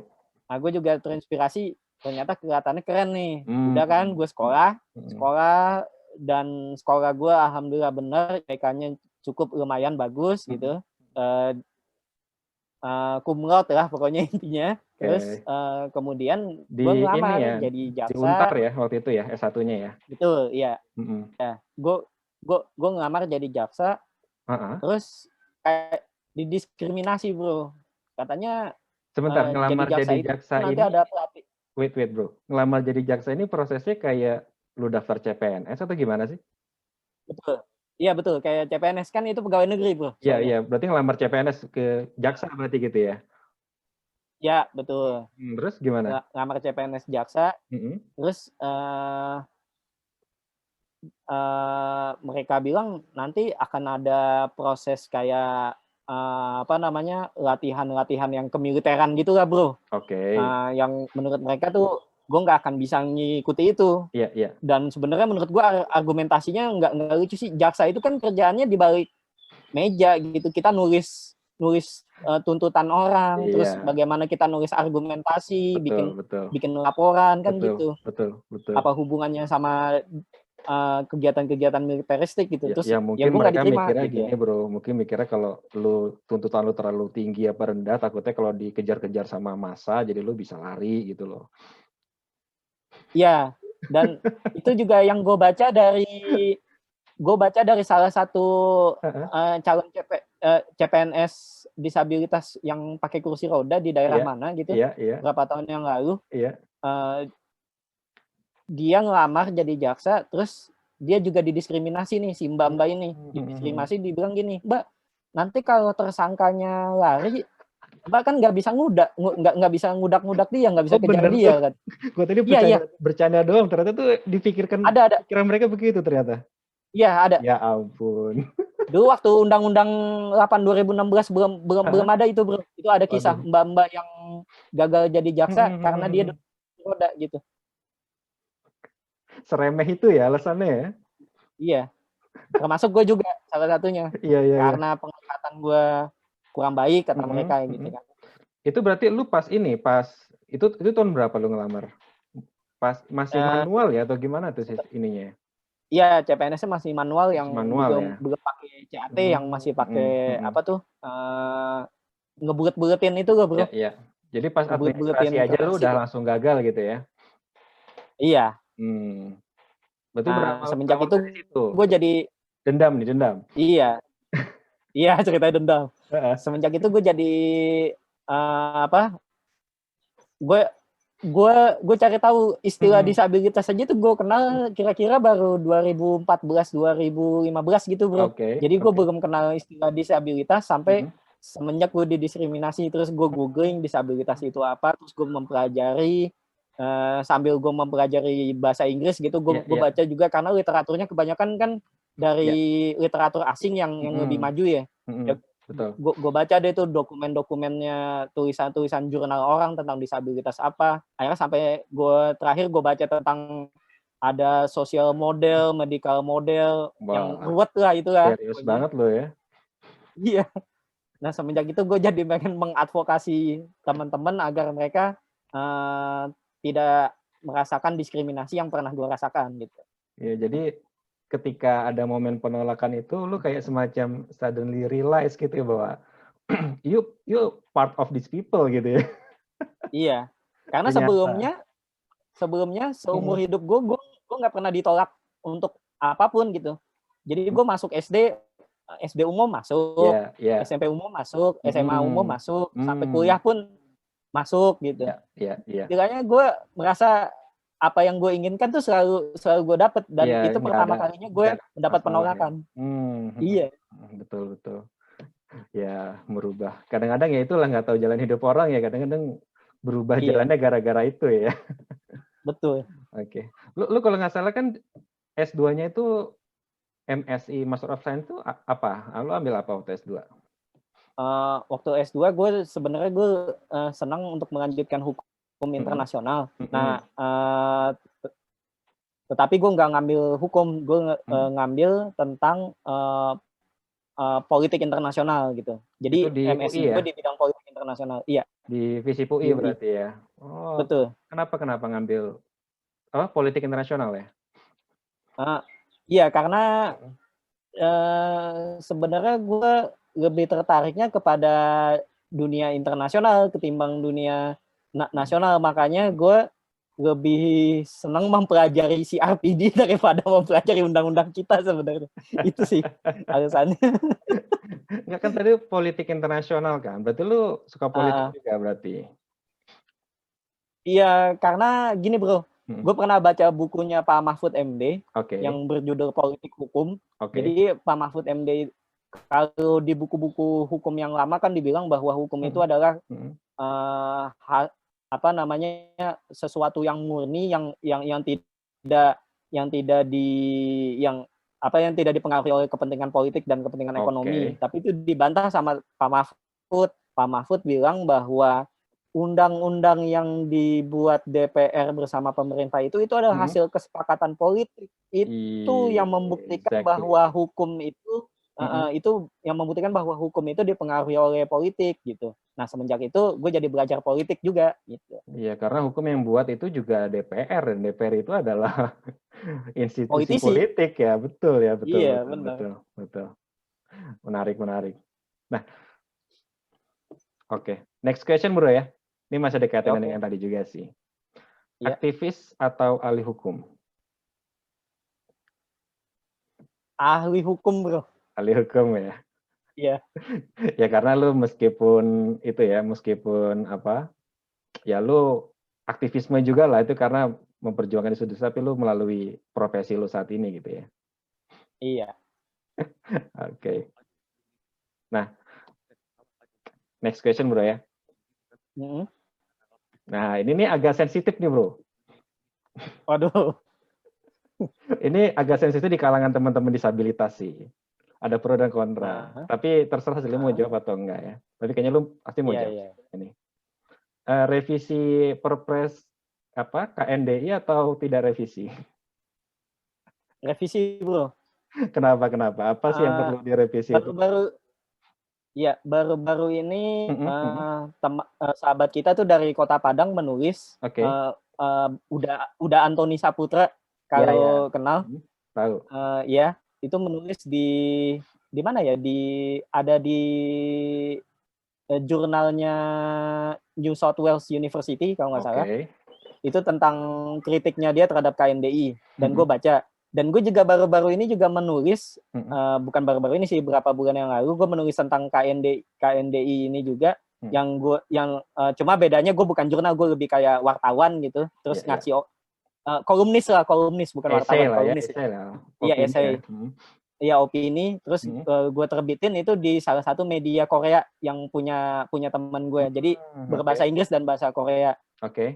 Nah, gue juga terinspirasi, ternyata kelihatannya keren nih. Udah kan gue sekolah dan sekolah gue alhamdulillah bener, IPK-nya cukup lumayan bagus gitu. cum laude lah pokoknya intinya. Terus kemudian gue ngelamar ya, jadi jaksa. Di Untar ya waktu itu ya S1-nya ya. Betul, iya. Ya, gue ngelamar jadi jaksa. Terus kayak didiskriminasi, bro. Katanya sebentar, ngelamar jadi jaksa nanti ini ada pelatih. Wait bro, ngelamar jadi jaksa ini prosesnya kayak lu daftar CPNS atau gimana sih? Betul. Iya betul, kayak CPNS kan itu pegawai negeri, bro. Iya, berarti ngelamar CPNS ke jaksa berarti gitu ya? Ya, betul. Terus gimana? Ngelamar CPNS jaksa, terus mereka bilang nanti akan ada proses kayak latihan-latihan yang kemiliteran gitu lah, bro. Oke. Yang menurut mereka tuh gue nggak akan bisa ngikuti itu. Iya. Dan sebenarnya menurut gue argumentasinya nggak lucu sih. Jaksa itu kan kerjaannya di balik meja gitu. Kita nulis tuntutan orang, terus bagaimana kita nulis argumentasi, bikin laporan kan gitu. Betul. Apa hubungannya sama kegiatan-kegiatan militeristik gitu. Ya, terus ya mungkin mereka mikirnya gitu. Gini bro, mungkin mikirnya kalau tuntutan lu terlalu tinggi apa rendah, takutnya kalau dikejar-kejar sama massa jadi lu bisa lari gitu loh. Iya, dan itu juga yang gue baca dari salah satu calon CPNS disabilitas yang pakai kursi roda di daerah mana gitu, berapa tahun yang lalu. Dia ngelamar jadi jaksa, terus dia juga didiskriminasi nih, si mbak-mbak ini. Didiskriminasi, dibilang gini, Mbak, nanti kalau tersangkanya lari, Mbak kan nggak bisa ngudak dia, nggak bisa kejar dia kan. Gue tadi bercanda doang, ternyata tuh dipikirkan pikiran mereka begitu ternyata. Iya, ada. Ya ampun. Dulu waktu Undang-Undang 8 2016 belum ada itu, bro. Itu ada kisah mbak-mbak yang gagal jadi jaksa karena dia roda gitu. Seremeh itu ya alasannya ya? Iya. Termasuk gue juga salah satunya. Karena pengangkatan gue kurang baik kata mereka gitu kan. Itu berarti lu itu tahun berapa lu ngelamar? Pas masih manual ya atau gimana tuh sih ininya? Iya, CPNS-nya masih manual yang belum pakai CAT, yang masih pakai ngebulet-buletin itu loh, bro. Iya. Jadi pas administrasi aja lu udah langsung gagal gitu ya? Iya. Berarti semenjak itu gue jadi dendam. Iya, ceritanya dendam. Semenjak itu gue jadi gue cari tahu istilah disabilitas aja tuh gue kenal kira-kira baru 2014 2015 gitu, bro. Jadi gue belum kenal istilah disabilitas sampai semenjak gue didiskriminasi. Terus gue googling disabilitas itu apa, terus gue mempelajari sambil gue mempelajari bahasa Inggris gitu. Gue baca juga karena literaturnya kebanyakan kan dari literatur asing yang lebih maju ya. Betul. Gue baca deh tuh dokumen-dokumennya, tulisan-tulisan jurnal orang tentang disabilitas apa. Akhirnya sampai terakhir gue baca tentang ada social model, medical model, yang ruwet lah itulah. Serius banget lo ya. Iya. Nah semenjak itu gue jadi pengen mengadvokasi teman-teman agar mereka tidak merasakan diskriminasi yang pernah gue rasakan gitu. Ya, jadi ketika ada momen penolakan itu lu kayak semacam suddenly realize gitu ya bahwa you part of these people gitu ya. Iya. Karena sebelumnya seumur hidup gue nggak pernah ditolak untuk apapun gitu. Jadi gue masuk SD umum masuk, SMP umum masuk, SMA umum masuk, sampai kuliah pun masuk gitu. Makanya gue merasa apa yang gue inginkan tuh selalu gue dapet, dan itu pertama kalinya gue mendapat penolakan. Iya. Betul. Ya merubah. Kadang-kadang ya itulah nggak tahu jalan hidup orang ya. Kadang-kadang berubah jalannya gara-gara itu ya. Betul. Oke. Lu kalau nggak salah kan S2-nya itu MSI Master of Science itu apa? Lu ambil apa waktu S2? Waktu S2 gue sebenarnya senang untuk melanjutkan hukum internasional. Nah, tetapi gue nggak ngambil hukum, gue ngambil tentang politik internasional gitu. Jadi MSI gue di bidang politik internasional. Iya. Di Visip UI berarti ya. Oh. Betul. Kenapa ngambil politik internasional ya? Iya, karena sebenarnya gue lebih tertariknya kepada dunia internasional ketimbang dunia nasional. Makanya gue lebih senang mempelajari CRPD daripada mempelajari undang-undang kita sebenarnya. Itu sih alasannya. Enggak, kan tadi politik internasional kan, berarti lu suka politik juga berarti? Iya, karena gini bro, gue pernah baca bukunya Pak Mahfud MD yang berjudul Politik Hukum. Jadi Pak Mahfud MD kalau di buku-buku hukum yang lama kan dibilang bahwa hukum itu adalah sesuatu yang murni, yang tidak dipengaruhi oleh kepentingan politik dan kepentingan ekonomi. Tapi itu dibantah sama Pak Mahfud. Pak Mahfud bilang bahwa undang-undang yang dibuat DPR bersama pemerintah itu adalah hasil kesepakatan politik. Itu yang membuktikan bahwa hukum itu yang membuktikan bahwa hukum itu dipengaruhi oleh politik gitu. Nah, semenjak itu gue jadi belajar politik juga gitu. Iya, karena hukum yang buat itu juga DPR, dan DPR itu adalah institusi politik ya, betul ya, betul. Iya, betul. Menarik. Nah, next question bro ya. Ini masih ada kaitannya dengan tadi juga sih. Aktivis atau ahli hukum? Ahli hukum bro. Ahli hukum ya. Iya. Ya karena lu meskipun lu aktivisme juga lah itu karena memperjuangkan isu tapi lu melalui profesi lu saat ini gitu ya. Iya. Oke. Nah, next question bro ya. Nah, ini nih agak sensitif nih bro. Waduh. Ini agak sensitif di kalangan teman-teman disabilitas sih. Ada pro dan kontra. Tapi terserah sih lu mau jawab atau enggak ya. Tapi kayaknya lu pasti mau jawab. Ini. Revisi Perpres KNDI atau tidak revisi? Revisi bro. Kenapa? Apa sih yang perlu direvisi? Baru-baru ini sahabat kita tuh dari Kota Padang menulis. Udah Antoni Saputra kalau kenal. Tahu. Itu menulis di mana ya? Ada di jurnalnya New South Wales University kalau nggak salah. Itu tentang kritiknya dia terhadap KNDI dan gue baca. Dan gue juga baru-baru ini juga menulis, bukan baru-baru ini sih, beberapa bulan yang lalu gue menulis tentang KNDI ini juga, cuma bedanya gue bukan jurnal, gue lebih kayak wartawan gitu, terus ngasih kolumnis bukan wartawan, kolumnis. Iya, esai. Iya, opini, terus gue terbitin itu di salah satu media Korea yang punya teman gue, jadi berbahasa Inggris dan bahasa Korea.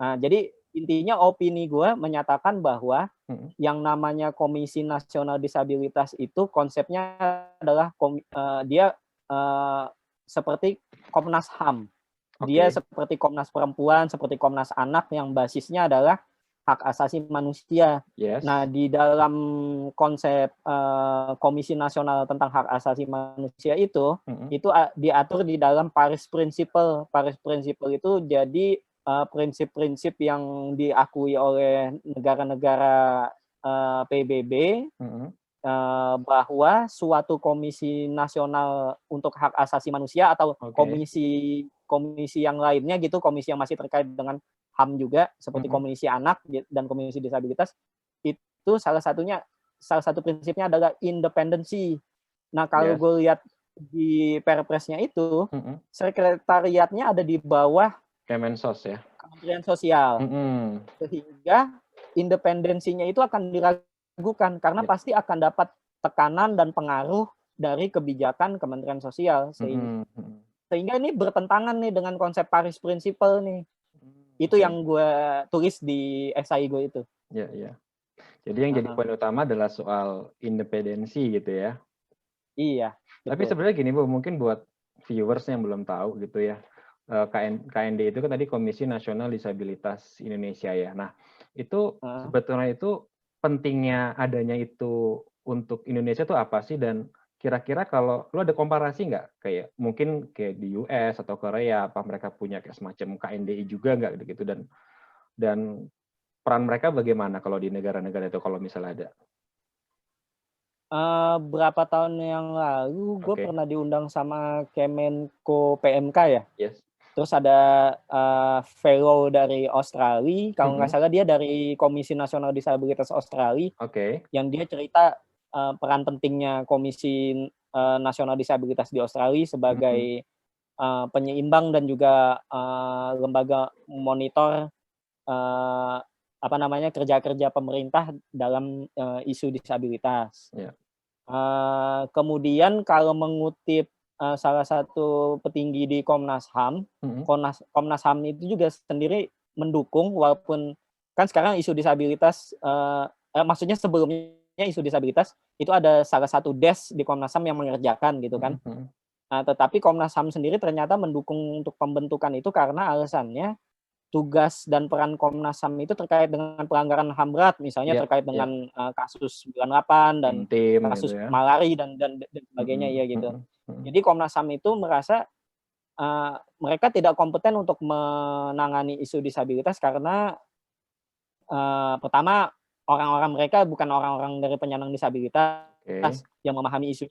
Nah, jadi intinya opini gue menyatakan bahwa yang namanya Komisi Nasional Disabilitas itu konsepnya adalah dia seperti Komnas HAM. Dia seperti Komnas Perempuan, seperti Komnas Anak yang basisnya adalah hak asasi manusia. Nah, di dalam konsep Komisi Nasional tentang hak asasi manusia itu diatur di dalam Paris Principle. Paris Principle itu jadi prinsip-prinsip yang diakui oleh negara-negara PBB bahwa suatu komisi nasional untuk hak asasi manusia atau komisi yang lainnya gitu, komisi yang masih terkait dengan HAM juga seperti Komisi Anak dan Komisi Disabilitas, itu salah satu prinsipnya adalah independensi. Nah, kalau gue lihat di Perpresnya itu sekretariatnya ada di bawah Kemensos ya. Kementerian Sosial. Sehingga independensinya itu akan diragukan karena pasti akan dapat tekanan dan pengaruh dari kebijakan Kementerian Sosial. Sehingga ini bertentangan nih dengan konsep Paris Principle nih. Itu yang gue tulis di esai gue itu. Iya. Jadi yang jadi poin utama adalah soal independensi gitu ya. Iya. Tapi sebenarnya gini Bu, mungkin buat viewers yang belum tahu gitu ya. KND itu kan tadi Komisi Nasional Disabilitas Indonesia ya. Nah, itu sebetulnya itu pentingnya adanya itu untuk Indonesia itu apa sih, dan kira-kira kalau lu ada komparasi nggak kayak mungkin kayak di US atau Korea, apa mereka punya kayak semacam KNDI juga nggak gitu, dan peran mereka bagaimana kalau di negara-negara itu kalau misalnya ada? Berapa tahun yang lalu gue Oke. pernah diundang sama Kemenko PMK ya. Yes. Terus ada fellow dari Australia, kalau nggak salah dia dari Komisi Nasional Disabilitas Australia, Oke. yang dia cerita peran pentingnya Komisi Nasional Disabilitas di Australia sebagai penyeimbang dan juga lembaga monitor kerja-kerja pemerintah dalam isu disabilitas. Yeah. Kemudian kalau mengutip salah satu petinggi di Komnas HAM, Komnas HAM itu juga sendiri mendukung, walaupun kan sekarang isu disabilitas, maksudnya sebelumnya isu disabilitas itu ada salah satu desk di Komnas HAM yang mengerjakan gitu kan. Tetapi Komnas HAM sendiri ternyata mendukung untuk pembentukan itu karena alasannya tugas dan peran Komnas HAM itu terkait dengan pelanggaran HAM berat, misalnya terkait dengan kasus 98 dan kasus gitu ya. malari dan sebagainya ya gitu. Jadi Komnas HAM itu merasa mereka tidak kompeten untuk menangani isu disabilitas karena pertama orang-orang mereka bukan orang-orang dari penyandang disabilitas yang memahami isunya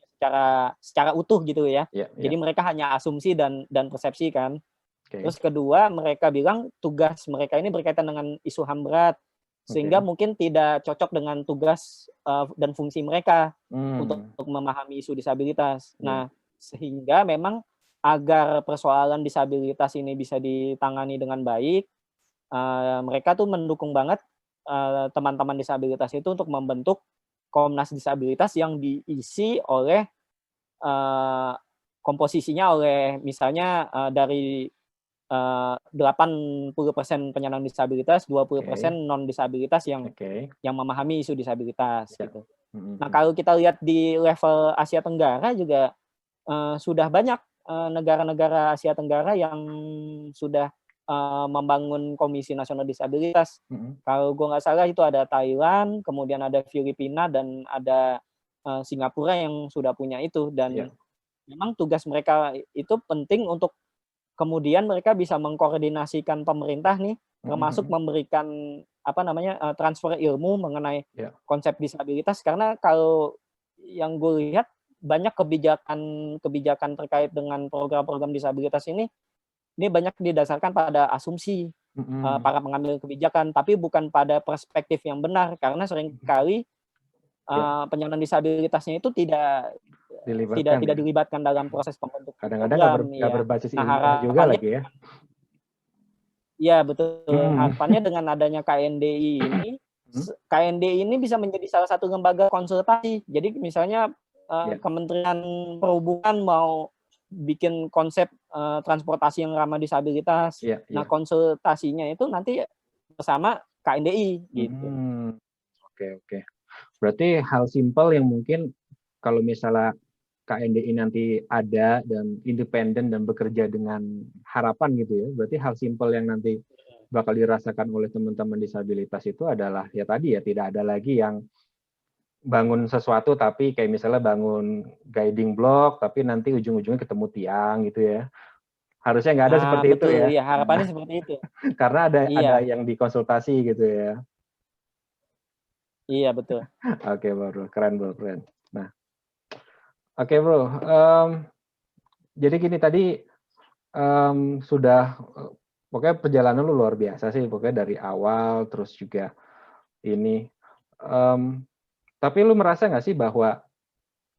secara utuh gitu ya. Jadi mereka hanya asumsi dan persepsi kan. Terus kedua, mereka bilang tugas mereka ini berkaitan dengan isu HAM berat, sehingga mungkin tidak cocok dengan tugas dan fungsi mereka untuk memahami isu disabilitas. Nah, sehingga memang agar persoalan disabilitas ini bisa ditangani dengan baik, mereka tuh mendukung banget teman-teman disabilitas itu untuk membentuk Komnas Disabilitas yang diisi oleh komposisinya oleh misalnya dari 80% penyandang disabilitas, 20% non disabilitas yang memahami isu disabilitas gitu. Nah, kalau kita lihat di level Asia Tenggara juga sudah banyak negara-negara Asia Tenggara yang sudah membangun Komisi Nasional Disabilitas. Kalau gue nggak salah itu ada Thailand, kemudian ada Filipina dan ada Singapura yang sudah punya itu, dan memang tugas mereka itu penting untuk kemudian mereka bisa mengkoordinasikan pemerintah nih, termasuk memberikan transfer ilmu mengenai konsep disabilitas, karena kalau yang gue lihat banyak kebijakan terkait dengan program-program disabilitas ini banyak didasarkan pada asumsi para pengambil kebijakan, tapi bukan pada perspektif yang benar, karena seringkali penyandang disabilitasnya itu tidak dilibatkan dalam proses pembentukan kadang-kadang nggak berbasis ilmiah juga lagi ya. Iya betul. Harapannya dengan adanya KNDI ini, KNDI ini bisa menjadi salah satu lembaga konsultasi. Jadi misalnya Kementerian Perhubungan mau bikin konsep transportasi yang ramah disabilitas. Nah, konsultasinya itu nanti bersama KNDI gitu. Oke. Berarti hal simpel yang mungkin kalau misalnya KNDI nanti ada dan independen dan bekerja dengan harapan gitu ya, berarti hal simpel yang nanti bakal dirasakan oleh teman-teman disabilitas itu adalah ya tadi ya, tidak ada lagi yang bangun sesuatu tapi kayak misalnya bangun guiding block tapi nanti ujung-ujungnya ketemu tiang gitu ya. Harusnya nggak ada seperti betul, itu ya. Iya, harapannya seperti itu. Karena ada yang dikonsultasi gitu ya. Iya, betul. Oke, Bro. Keren, Bro. Keren. Nah, oke, Bro. Jadi gini tadi sudah pokoknya perjalanan lu luar biasa sih, pokoknya dari awal terus juga ini. Tapi lu merasa nggak sih bahwa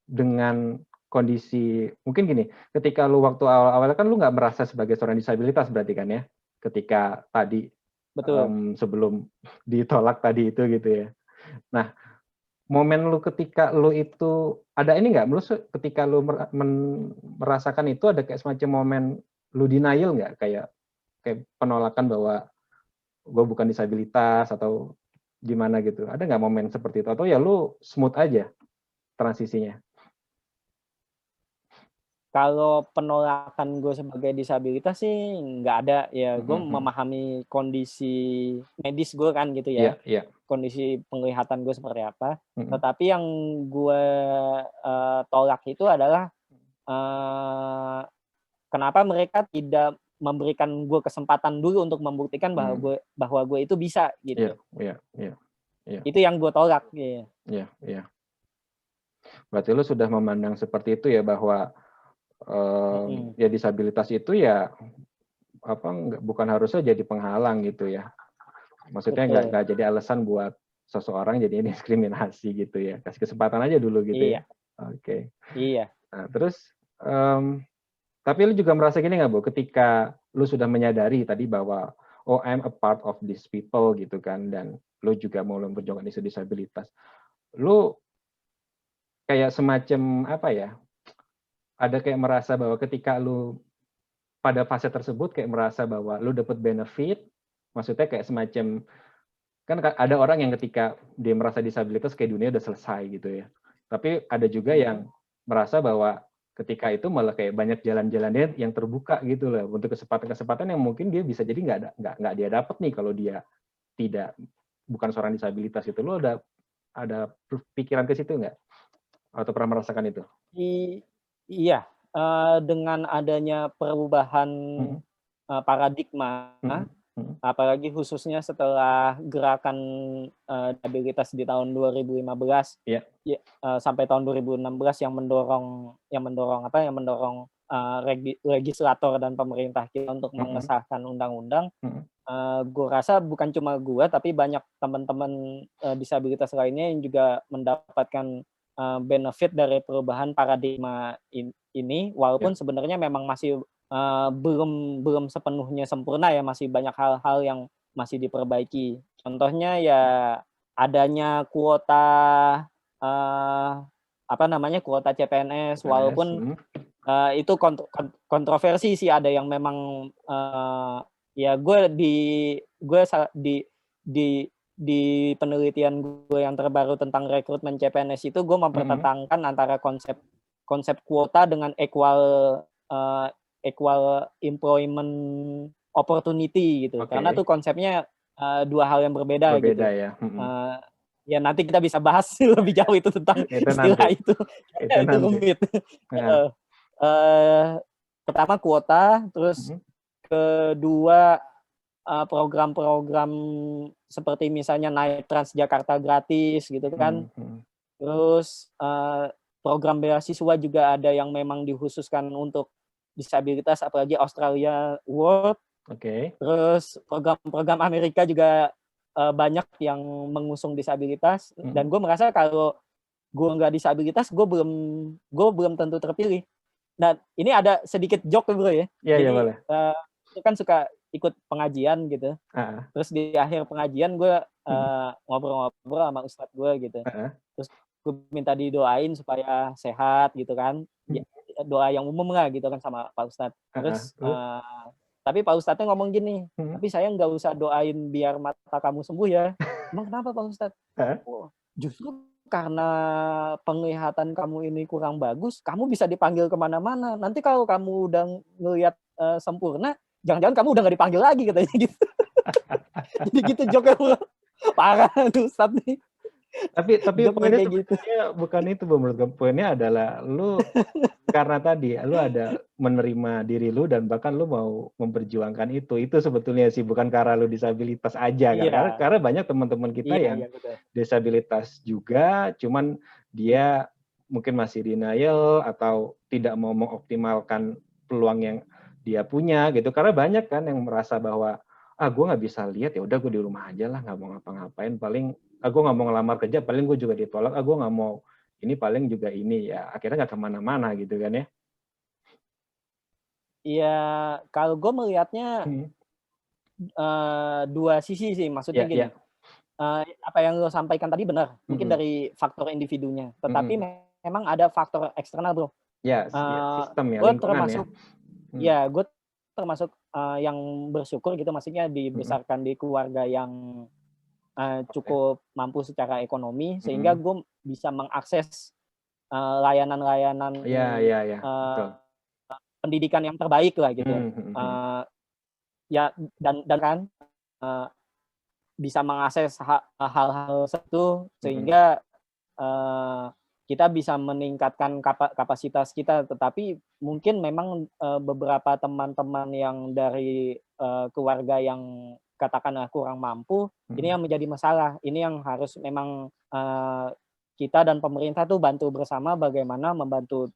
dengan kondisi mungkin gini, ketika lu waktu awal-awal kan lu nggak merasa sebagai seorang disabilitas berarti kan ya, ketika tadi sebelum ditolak tadi itu gitu ya. Nah, momen lu ketika lu itu ada ini nggak? Lu ketika lu merasakan itu ada kayak semacam momen lu denial nggak, kayak penolakan bahwa gue bukan disabilitas atau gimana gitu? Ada nggak momen seperti itu atau ya lu smooth aja transisinya? Kalau penolakan gue sebagai disabilitas sih nggak ada ya. Gue memahami kondisi medis gue kan gitu ya. Kondisi penglihatan gue seperti apa. Tetapi yang gue tolak itu adalah kenapa mereka tidak memberikan gue kesempatan dulu untuk membuktikan bahwa gue itu bisa gitu. Iya. Itu yang gue tolak. Iya. Berarti lu sudah memandang seperti itu ya, bahwa ya disabilitas itu ya bukan harusnya jadi penghalang gitu ya. Maksudnya nggak jadi alasan buat seseorang jadi diskriminasi gitu ya. Kasih kesempatan aja dulu gitu ya. Oke. Iya. Nah, terus tapi lu juga merasa gini nggak, Bu, ketika lu sudah menyadari tadi bahwa I'm a part of these people gitu kan, dan lu juga mau memperjuangkan isu disabilitas. Lu kayak semacam apa ya? Ada kayak merasa bahwa ketika lu pada fase tersebut kayak merasa bahwa lu dapat benefit, maksudnya kayak semacam, kan ada orang yang ketika dia merasa disabilitas kayak dunia udah selesai gitu ya. Tapi ada juga yang merasa bahwa ketika itu malah kayak banyak jalan-jalannya yang terbuka gitu loh, untuk kesempatan-kesempatan yang mungkin dia bisa jadi nggak dia dapat nih kalau dia bukan seorang disabilitas itu. Lo ada pikiran ke situ nggak? Atau pernah merasakan itu? Iya, dengan adanya perubahan paradigma, apalagi khususnya setelah gerakan disabilitas di tahun 2015 sampai tahun 2016 yang mendorong legislator dan pemerintah kita untuk mengesahkan undang-undang. Gue rasa bukan cuma gue, tapi banyak teman-teman disabilitas lainnya yang juga mendapatkan benefit dari perubahan paradigma ini, walaupun sebenarnya memang masih belum sepenuhnya sempurna ya, masih banyak hal-hal yang masih diperbaiki. Contohnya ya adanya kuota kuota CPNS, walaupun itu kontroversi sih, ada yang memang ya gue di penelitian gue yang terbaru tentang rekrutmen CPNS itu gue mempertentangkan antara konsep kuota dengan equal employment opportunity gitu. Karena tuh konsepnya dua hal yang berbeda gitu. Ya. Ya nanti kita bisa bahas lebih jauh itu tentang istilah itu. Itu rumit. Pertama kuota, terus kedua program-program seperti misalnya naik Transjakarta gratis gitu kan. Terus program beasiswa juga ada yang memang dikhususkan untuk disabilitas, apalagi Australia World. Terus program-program Amerika juga banyak yang mengusung disabilitas. Dan gue merasa kalau gue nggak disabilitas, gue belum tentu terpilih. Nah, ini ada sedikit joke bro ya. Jadi boleh. Itu kan suka ikut pengajian gitu. Terus di akhir pengajian gue ngobrol-ngobrol sama ustadz gue gitu. Terus gue minta didoain supaya sehat gitu kan. Doa yang umum lah gitu kan sama Pak Ustadz. Terus tapi Pak Ustadznya ngomong gini, tapi saya nggak usah doain biar mata kamu sembuh ya. Emang kenapa Pak Ustadz? Oh, justru karena penglihatan kamu ini kurang bagus, kamu bisa dipanggil kemana-mana. Nanti kalau kamu udah ngelihat sempurna, jangan-jangan kamu udah nggak dipanggil lagi katanya gitu. Jadi gitu joke parah Ustadz nih. Tapi poinnya sebenarnya bukan itu, menurut gue. Poinnya adalah lu karena tadi lu ada menerima diri lu dan bahkan lu mau memperjuangkan itu sebetulnya sih, bukan karena lu disabilitas aja. Karena banyak teman-teman kita yang disabilitas juga, cuman dia mungkin masih denial atau tidak mau mengoptimalkan peluang yang dia punya gitu. Karena banyak kan yang merasa bahwa gue nggak bisa lihat, ya udah gue di rumah aja lah, nggak mau ngapa-ngapain, paling gue nggak mau ngelamar kerja, paling gue juga ditolak, gue nggak mau ini, paling juga ini, ya akhirnya nggak kemana-mana gitu kan ya. Iya, kalau gue melihatnya dua sisi sih, maksudnya gini. Apa yang lo sampaikan tadi benar, mungkin dari faktor individunya, tetapi memang ada faktor eksternal bro. Sistem ya, gue lingkungan gue termasuk yang bersyukur gitu, maksudnya dibesarkan di keluarga yang cukup mampu secara ekonomi, sehingga gue bisa mengakses layanan-layanan pendidikan yang terbaik lah gitu. Ya dan kan bisa mengakses hal-hal itu, sehingga kita bisa meningkatkan kapasitas kita. Tetapi mungkin memang beberapa teman-teman yang dari keluarga yang katakanlah kurang mampu, ini yang menjadi masalah. Ini yang harus memang kita dan pemerintah tuh bantu bersama bagaimana membantu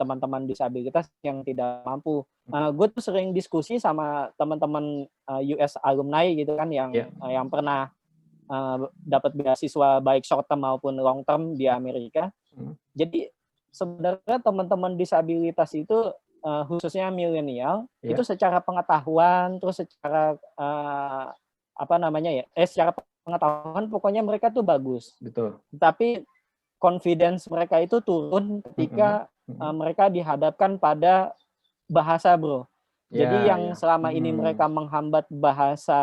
teman-teman disabilitas yang tidak mampu. Gue tuh sering diskusi sama teman-teman US alumni gitu kan yang pernah dapat beasiswa baik short term maupun long term di Amerika. Jadi sebenarnya teman-teman disabilitas itu khususnya milenial itu secara pengetahuan terus secara secara pengetahuan pokoknya mereka tuh bagus. Betul. Tapi confidence mereka itu turun ketika mereka dihadapkan pada bahasa, bro. Jadi yang selama ini mereka menghambat bahasa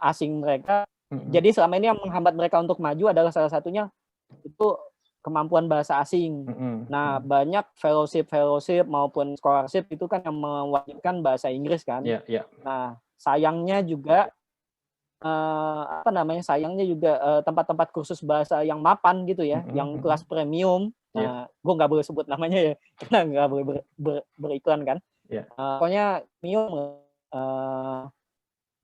asing mereka. Jadi selama ini yang menghambat mereka untuk maju adalah salah satunya itu kemampuan bahasa asing. Nah, banyak fellowship maupun scholarship itu kan yang mewajibkan bahasa Inggris kan. Nah, sayangnya juga tempat-tempat kursus bahasa yang mapan gitu ya, yang kelas premium. Gue nggak boleh sebut namanya ya, karena nggak boleh beriklan kan. Pokoknya premium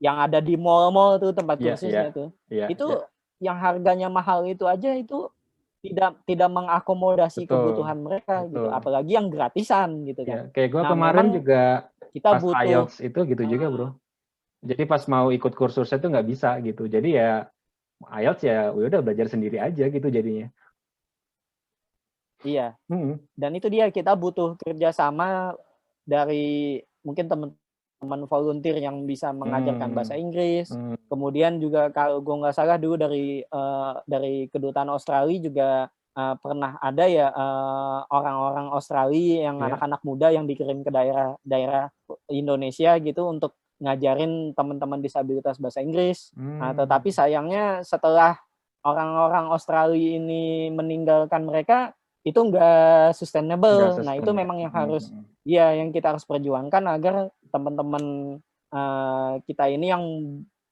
yang ada di mall-mall tuh tempat kursusnya tuh. Itu yang harganya mahal itu aja itu tidak mengakomodasi kebutuhan mereka gitu, apalagi yang gratisan gitu kan. Kayak gue kemarin juga kita pas butuh IELTS itu gitu juga, bro. Jadi pas mau ikut kursusnya tuh nggak bisa gitu. Jadi ya IELTS ya udah belajar sendiri aja gitu jadinya. Iya. Dan itu dia, kita butuh kerjasama dari mungkin teman-teman volunteer yang bisa mengajarkan bahasa Inggris. Kemudian juga kalau gue nggak salah dulu dari kedutaan Australia juga pernah ada ya orang-orang Australia yang anak-anak muda yang dikirim ke daerah Indonesia gitu untuk ngajarin teman-teman disabilitas bahasa Inggris. Nah, tetapi sayangnya setelah orang-orang Australia ini meninggalkan mereka, itu nggak sustainable. Nah, itu memang yang harus yang kita harus perjuangkan agar teman-teman kita ini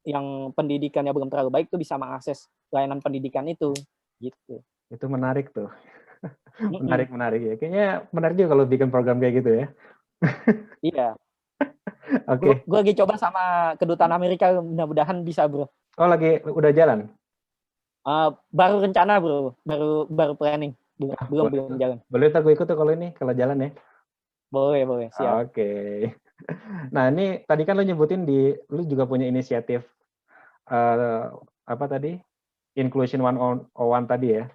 yang pendidikannya belum terlalu baik tuh bisa mengakses layanan pendidikan itu gitu. Itu menarik tuh. menarik ya. Kayaknya menarik juga kalau bikin program kayak gitu ya. Iya. Oke. Gue lagi coba sama kedutaan Amerika, mudah-mudahan bisa, bro. Oh, udah jalan? Baru rencana, bro. Baru planning. Belum jalan. Boleh gue ikut tuh kalau jalan ya? Boleh, siap. Oke. Nah, ini tadi kan lo nyebutin lu juga punya inisiatif apa tadi? Inclusion 101 tadi ya?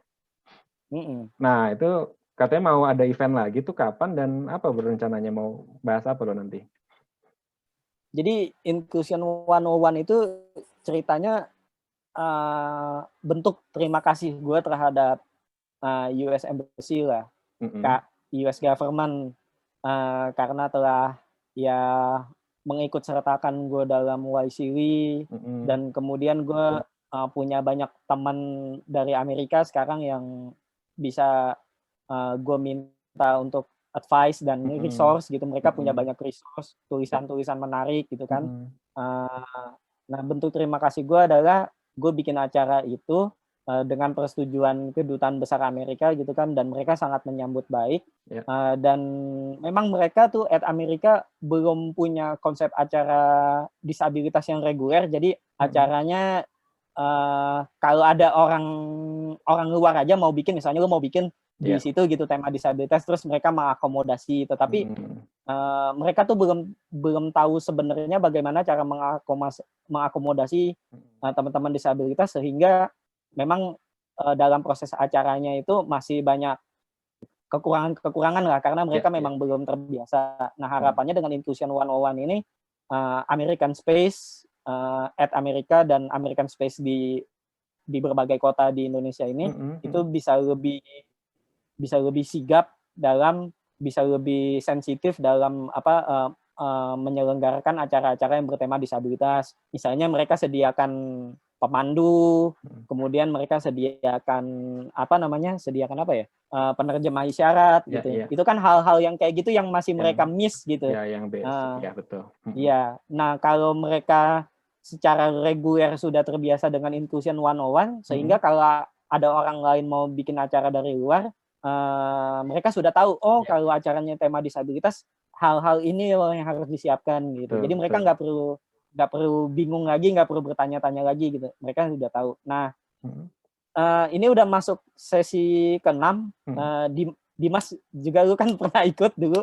Nah, itu katanya mau ada event lagi tuh kapan dan apa berencananya mau bahas apa lo nanti? Jadi Inclusion 101 itu ceritanya bentuk terima kasih gue terhadap US Embassy lah, US Government karena telah ya mengikut sertakan gue dalam YCW dan kemudian gue punya banyak teman dari Amerika sekarang yang bisa gue minta untuk advice dan resource gitu. Mereka punya banyak resource, tulisan-tulisan menarik gitu kan. Nah, bentuk terima kasih gue adalah gue bikin acara itu dengan persetujuan kedutaan besar Amerika gitu kan, dan mereka sangat menyambut baik. Dan memang mereka tuh Amerika belum punya konsep acara disabilitas yang reguler, jadi acaranya kalau ada orang luar aja mau bikin, misalnya lo mau bikin di situ gitu tema disabilitas, terus mereka mengakomodasi, tetapi mereka tuh belum tahu sebenarnya bagaimana cara mengakomodasi teman-teman disabilitas, sehingga memang dalam proses acaranya itu masih banyak kekurangan lah karena mereka memang belum terbiasa. Nah, harapannya dengan Inclusion 101 ini American Space at Amerika dan American Space di berbagai kota di Indonesia ini itu bisa lebih sigap bisa lebih sensitif dalam menyelenggarakan acara-acara yang bertema disabilitas. Misalnya mereka sediakan pemandu, kemudian mereka sediakan penerjemah isyarat gitu. Itu kan hal-hal yang kayak gitu yang masih mereka miss gitu. Ya, yang basic, ya betul. Iya. Nah, kalau mereka secara reguler sudah terbiasa dengan Inclusion 101, sehingga kalau ada orang lain mau bikin acara dari luar, mereka sudah tahu, kalau acaranya tema disabilitas, hal-hal ini loh yang harus disiapkan gitu. Jadi mereka nggak perlu bingung lagi, nggak perlu bertanya-tanya lagi gitu. Mereka sudah tahu. Nah, ini udah masuk sesi ke-6. Dimas juga lu kan pernah ikut dulu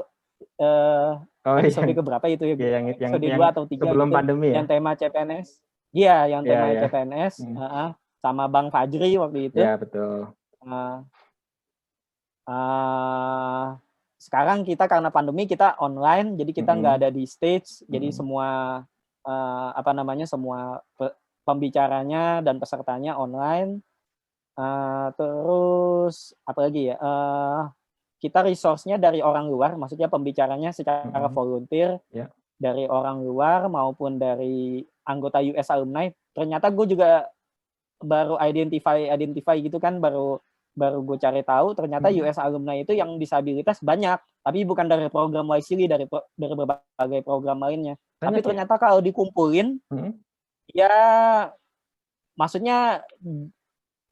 episode keberapa itu ya? Episode 2 atau 3 sebelum gitu, pandemi ya? yang tema CPNS. Iya, yang tema CPNS. Sama Bang Fajri waktu itu. Iya, betul. Sekarang kita karena pandemi kita online, jadi kita nggak ada di stage, jadi semua semua pembicaranya dan pesertanya online. Terus apalagi ya, kita resource-nya dari orang luar, maksudnya pembicaranya secara volunteer dari orang luar maupun dari anggota US Alumni. Ternyata gue juga baru identify gitu kan, baru gue cari tahu ternyata US Alumni itu yang disabilitas banyak, tapi bukan dari program YCLI, dari berbagai program lainnya. Tapi ternyata kalau dikumpulin, ya maksudnya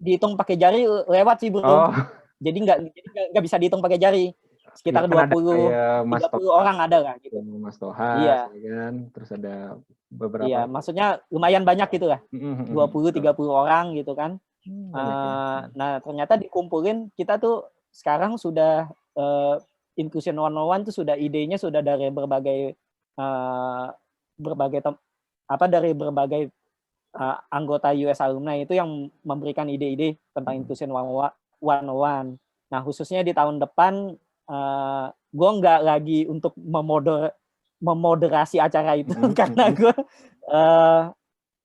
dihitung pakai jari lewat sih bro. Jadi nggak bisa dihitung pakai jari. Sekitar 20-30 orang ada lah gitu. Mas Toha, kan? Terus ada beberapa. Iya, maksudnya lumayan banyak gitu lah. 20-30 orang gitu kan. Nah, ternyata dikumpulin kita tuh sekarang sudah Inclusion 101 tuh sudah idenya sudah dari berbagai anggota US Alumni itu yang memberikan ide-ide tentang Inclusion 101. Nah, khususnya di tahun depan, gue nggak lagi untuk memoderasi acara itu, karena gue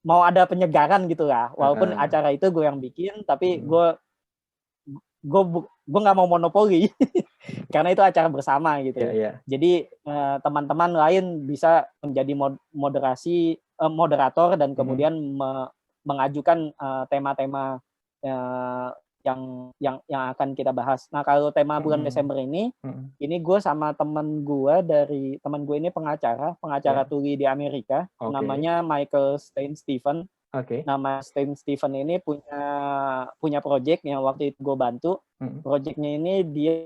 mau ada penyegaran gitu lah. Walaupun acara itu gue yang bikin, tapi gue nggak mau monopoli, karena itu acara bersama gitu. Jadi teman-teman lain bisa menjadi moderator dan kemudian mengajukan tema-tema yang akan kita bahas. Nah, kalau tema bulan Desember ini gue sama teman gue ini pengacara tuli di Amerika, namanya Michael Stein-Stephen. Nama Stein-Stephen ini punya project yang waktu itu gue bantu. Projectnya ini dia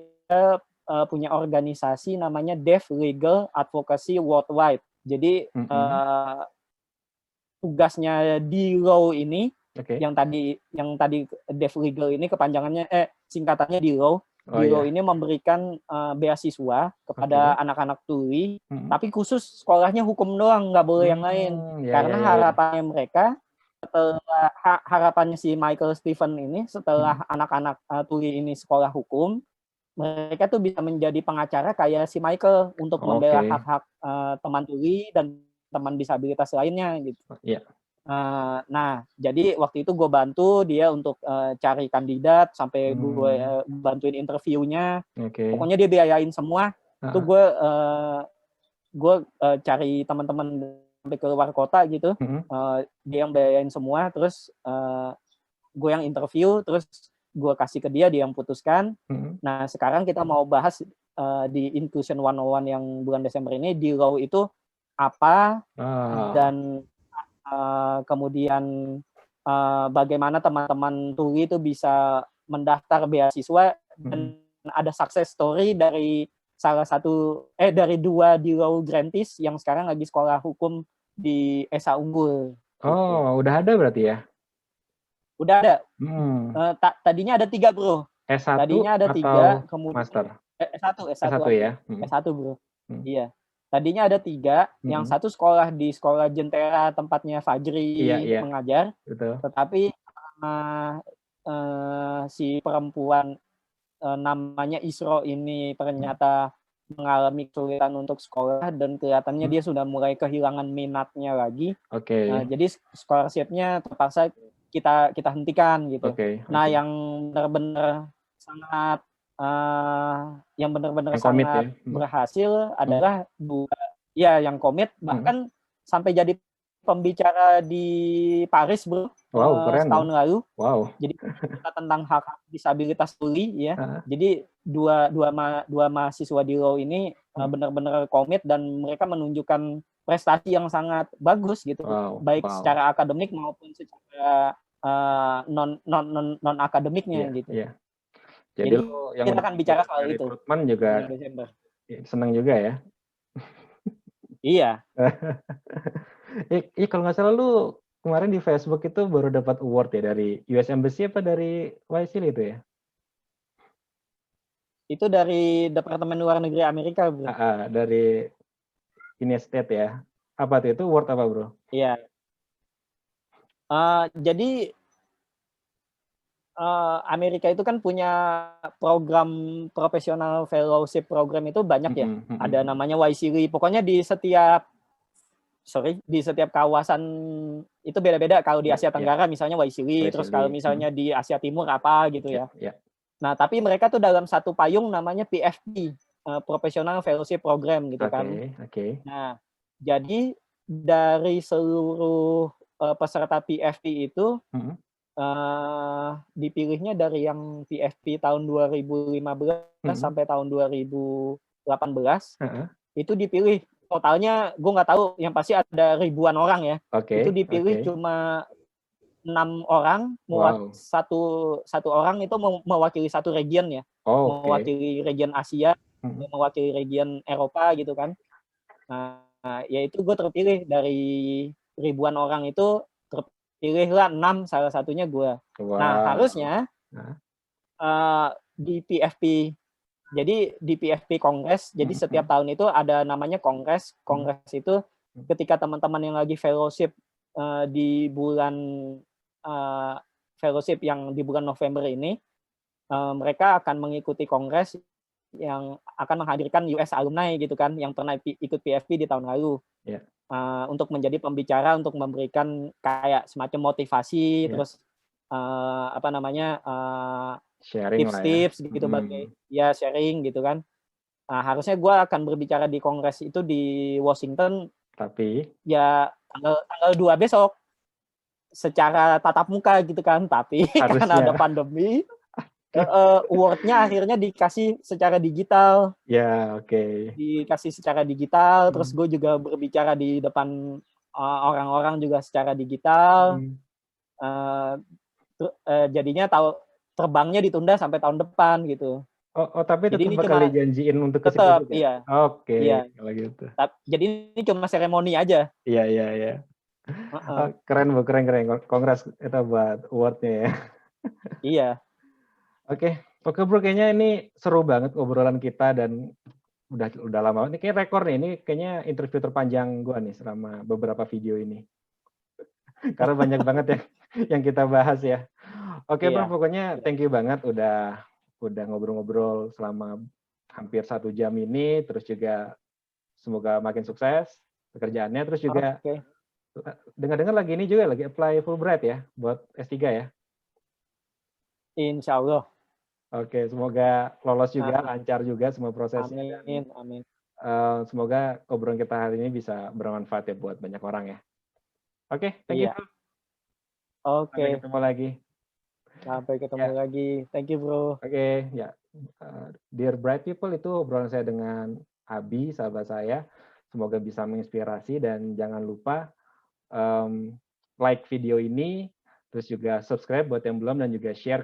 punya organisasi namanya Deaf Legal Advocacy Worldwide. Jadi tugasnya di law ini yang tadi Deaf Legal ini kepanjangannya singkatannya di law. Law ini memberikan beasiswa kepada anak-anak tuli, tapi khusus sekolahnya hukum doang, nggak boleh yang lain. Karena harapannya mereka harapannya si Michael Stephen ini setelah anak-anak tuli ini sekolah hukum, mereka tuh bisa menjadi pengacara kayak si Michael untuk membela hak-hak teman tuli dan teman disabilitas lainnya gitu. Nah, jadi waktu itu gue bantu dia untuk cari kandidat sampai gue bantuin interviewnya. Pokoknya dia biayain semua. Itu gue cari teman-teman sampai ke luar kota gitu. Dia yang biayain semua. Terus gue yang interview. Terus gue kasih ke dia yang putuskan. Nah, sekarang kita mau bahas di Inclusion 101 yang bulan Desember ini, di law itu apa dan kemudian bagaimana teman-teman tuli itu bisa mendaftar beasiswa, dan ada success story dari dari 2 di law grantees yang sekarang lagi sekolah hukum di Esa Unggul. Udah ada berarti ya? Udah ada. Tadinya ada 3 bro. S1 tadinya ada 3, kemudian master? S1 ya? S1 bro. Iya. Tadinya ada 3, yang satu sekolah di sekolah Jentera tempatnya Fajri mengajar. Betul. Tetapi si perempuan namanya Isro ini ternyata mengalami kesulitan untuk sekolah dan kelihatannya dia sudah mulai kehilangan minatnya lagi. Jadi scholarship-nya terpaksa kita hentikan gitu. Nah, yang benar-benar sangat sangat berhasil adalah 2 yang komit, bahkan sampai jadi pembicara di Paris bro. Setahun lalu. Jadi kita tentang hak disabilitas tuli ya. Jadi dua mahasiswa di law ini benar-benar komit dan mereka menunjukkan prestasi yang sangat bagus gitu, baik secara akademik maupun secara non akademiknya gitu. Jadi yang kita akan bicara soal itu. Rekrutmen juga senang juga ya. Iya. Kalau nggak salah lu kemarin di Facebook itu baru dapat award ya dari US Embassy apa dari YSL itu ya? Itu dari Departemen Luar Negeri Amerika, Bro. Dari State ya. Apa tuh itu award apa, Bro? Iya. Jadi Amerika itu kan punya program profesional fellowship program itu banyak ya. Ada namanya YSL. Pokoknya di setiap kawasan itu beda-beda. Kalau di Asia Tenggara misalnya YSL, terus kalau misalnya di Asia Timur apa gitu ya. Nah, tapi mereka tuh dalam satu payung namanya PFP, Professional Fellowship Program gitu kan. Nah, jadi dari seluruh peserta PFP itu dipilihnya dari yang PFP tahun 2015 sampai tahun 2018 itu dipilih totalnya gue nggak tahu, yang pasti ada ribuan orang ya. Itu dipilih cuma 6 orang, satu orang itu mewakili satu region ya, mewakili region Asia, mewakili region Eropa gitu kan. Nah, yaitu gue terpilih dari ribuan orang itu, terpilihlah 6, salah satunya gue. Nah, harusnya di PFP, jadi di PFP Kongres, jadi setiap tahun itu ada namanya Kongres. Kongres itu ketika teman-teman yang lagi fellowship di bulan fellowship yang di bulan November ini, mereka akan mengikuti Kongres yang akan menghadirkan US alumni gitu kan, yang pernah ikut PFP di tahun lalu. Untuk menjadi pembicara, untuk memberikan kayak semacam motivasi, terus tips-tips gitu, sebagai sharing gitu kan. Nah, harusnya gue akan berbicara di Kongres itu di Washington, tapi ya tanggal 2 besok secara tatap muka gitu kan, tapi karena ada pandemi, award-nya akhirnya dikasih secara digital. Dikasih secara digital, terus gue juga berbicara di depan orang-orang juga secara digital. Jadinya terbangnya ditunda sampai tahun depan gitu. Tapi tetap bakal dijanjiin untuk ke situ juga? Iya. Kalau gitu. Jadi ini cuma seremoni aja. Iya. Keren, Bu, keren. Kongres itu buat award-nya ya. Iya. Oke, Bro, kayaknya ini seru banget obrolan kita dan udah lama. Ini kayak rekor nih, ini kayaknya interview terpanjang gue nih selama beberapa video ini. Karena banyak banget yang kita bahas ya. Oke, Bro, pokoknya thank you banget udah ngobrol-ngobrol selama hampir 1 jam ini. Terus juga semoga makin sukses pekerjaannya. Terus juga dengar-dengar lagi apply Fulbright ya buat S3 ya. Insya Allah. Oke, semoga lolos juga, lancar juga semua prosesnya. Amin. Semoga obrolan kita hari ini bisa bermanfaat ya buat banyak orang ya. Oke, thank you, Bro. Sampai ketemu lagi. Sampai ketemu lagi. Thank you, Bro. Oke, ya. Dear Bright People, itu obrolan saya dengan Abi, sahabat saya. Semoga bisa menginspirasi dan jangan lupa like video ini, terus juga subscribe buat yang belum dan juga share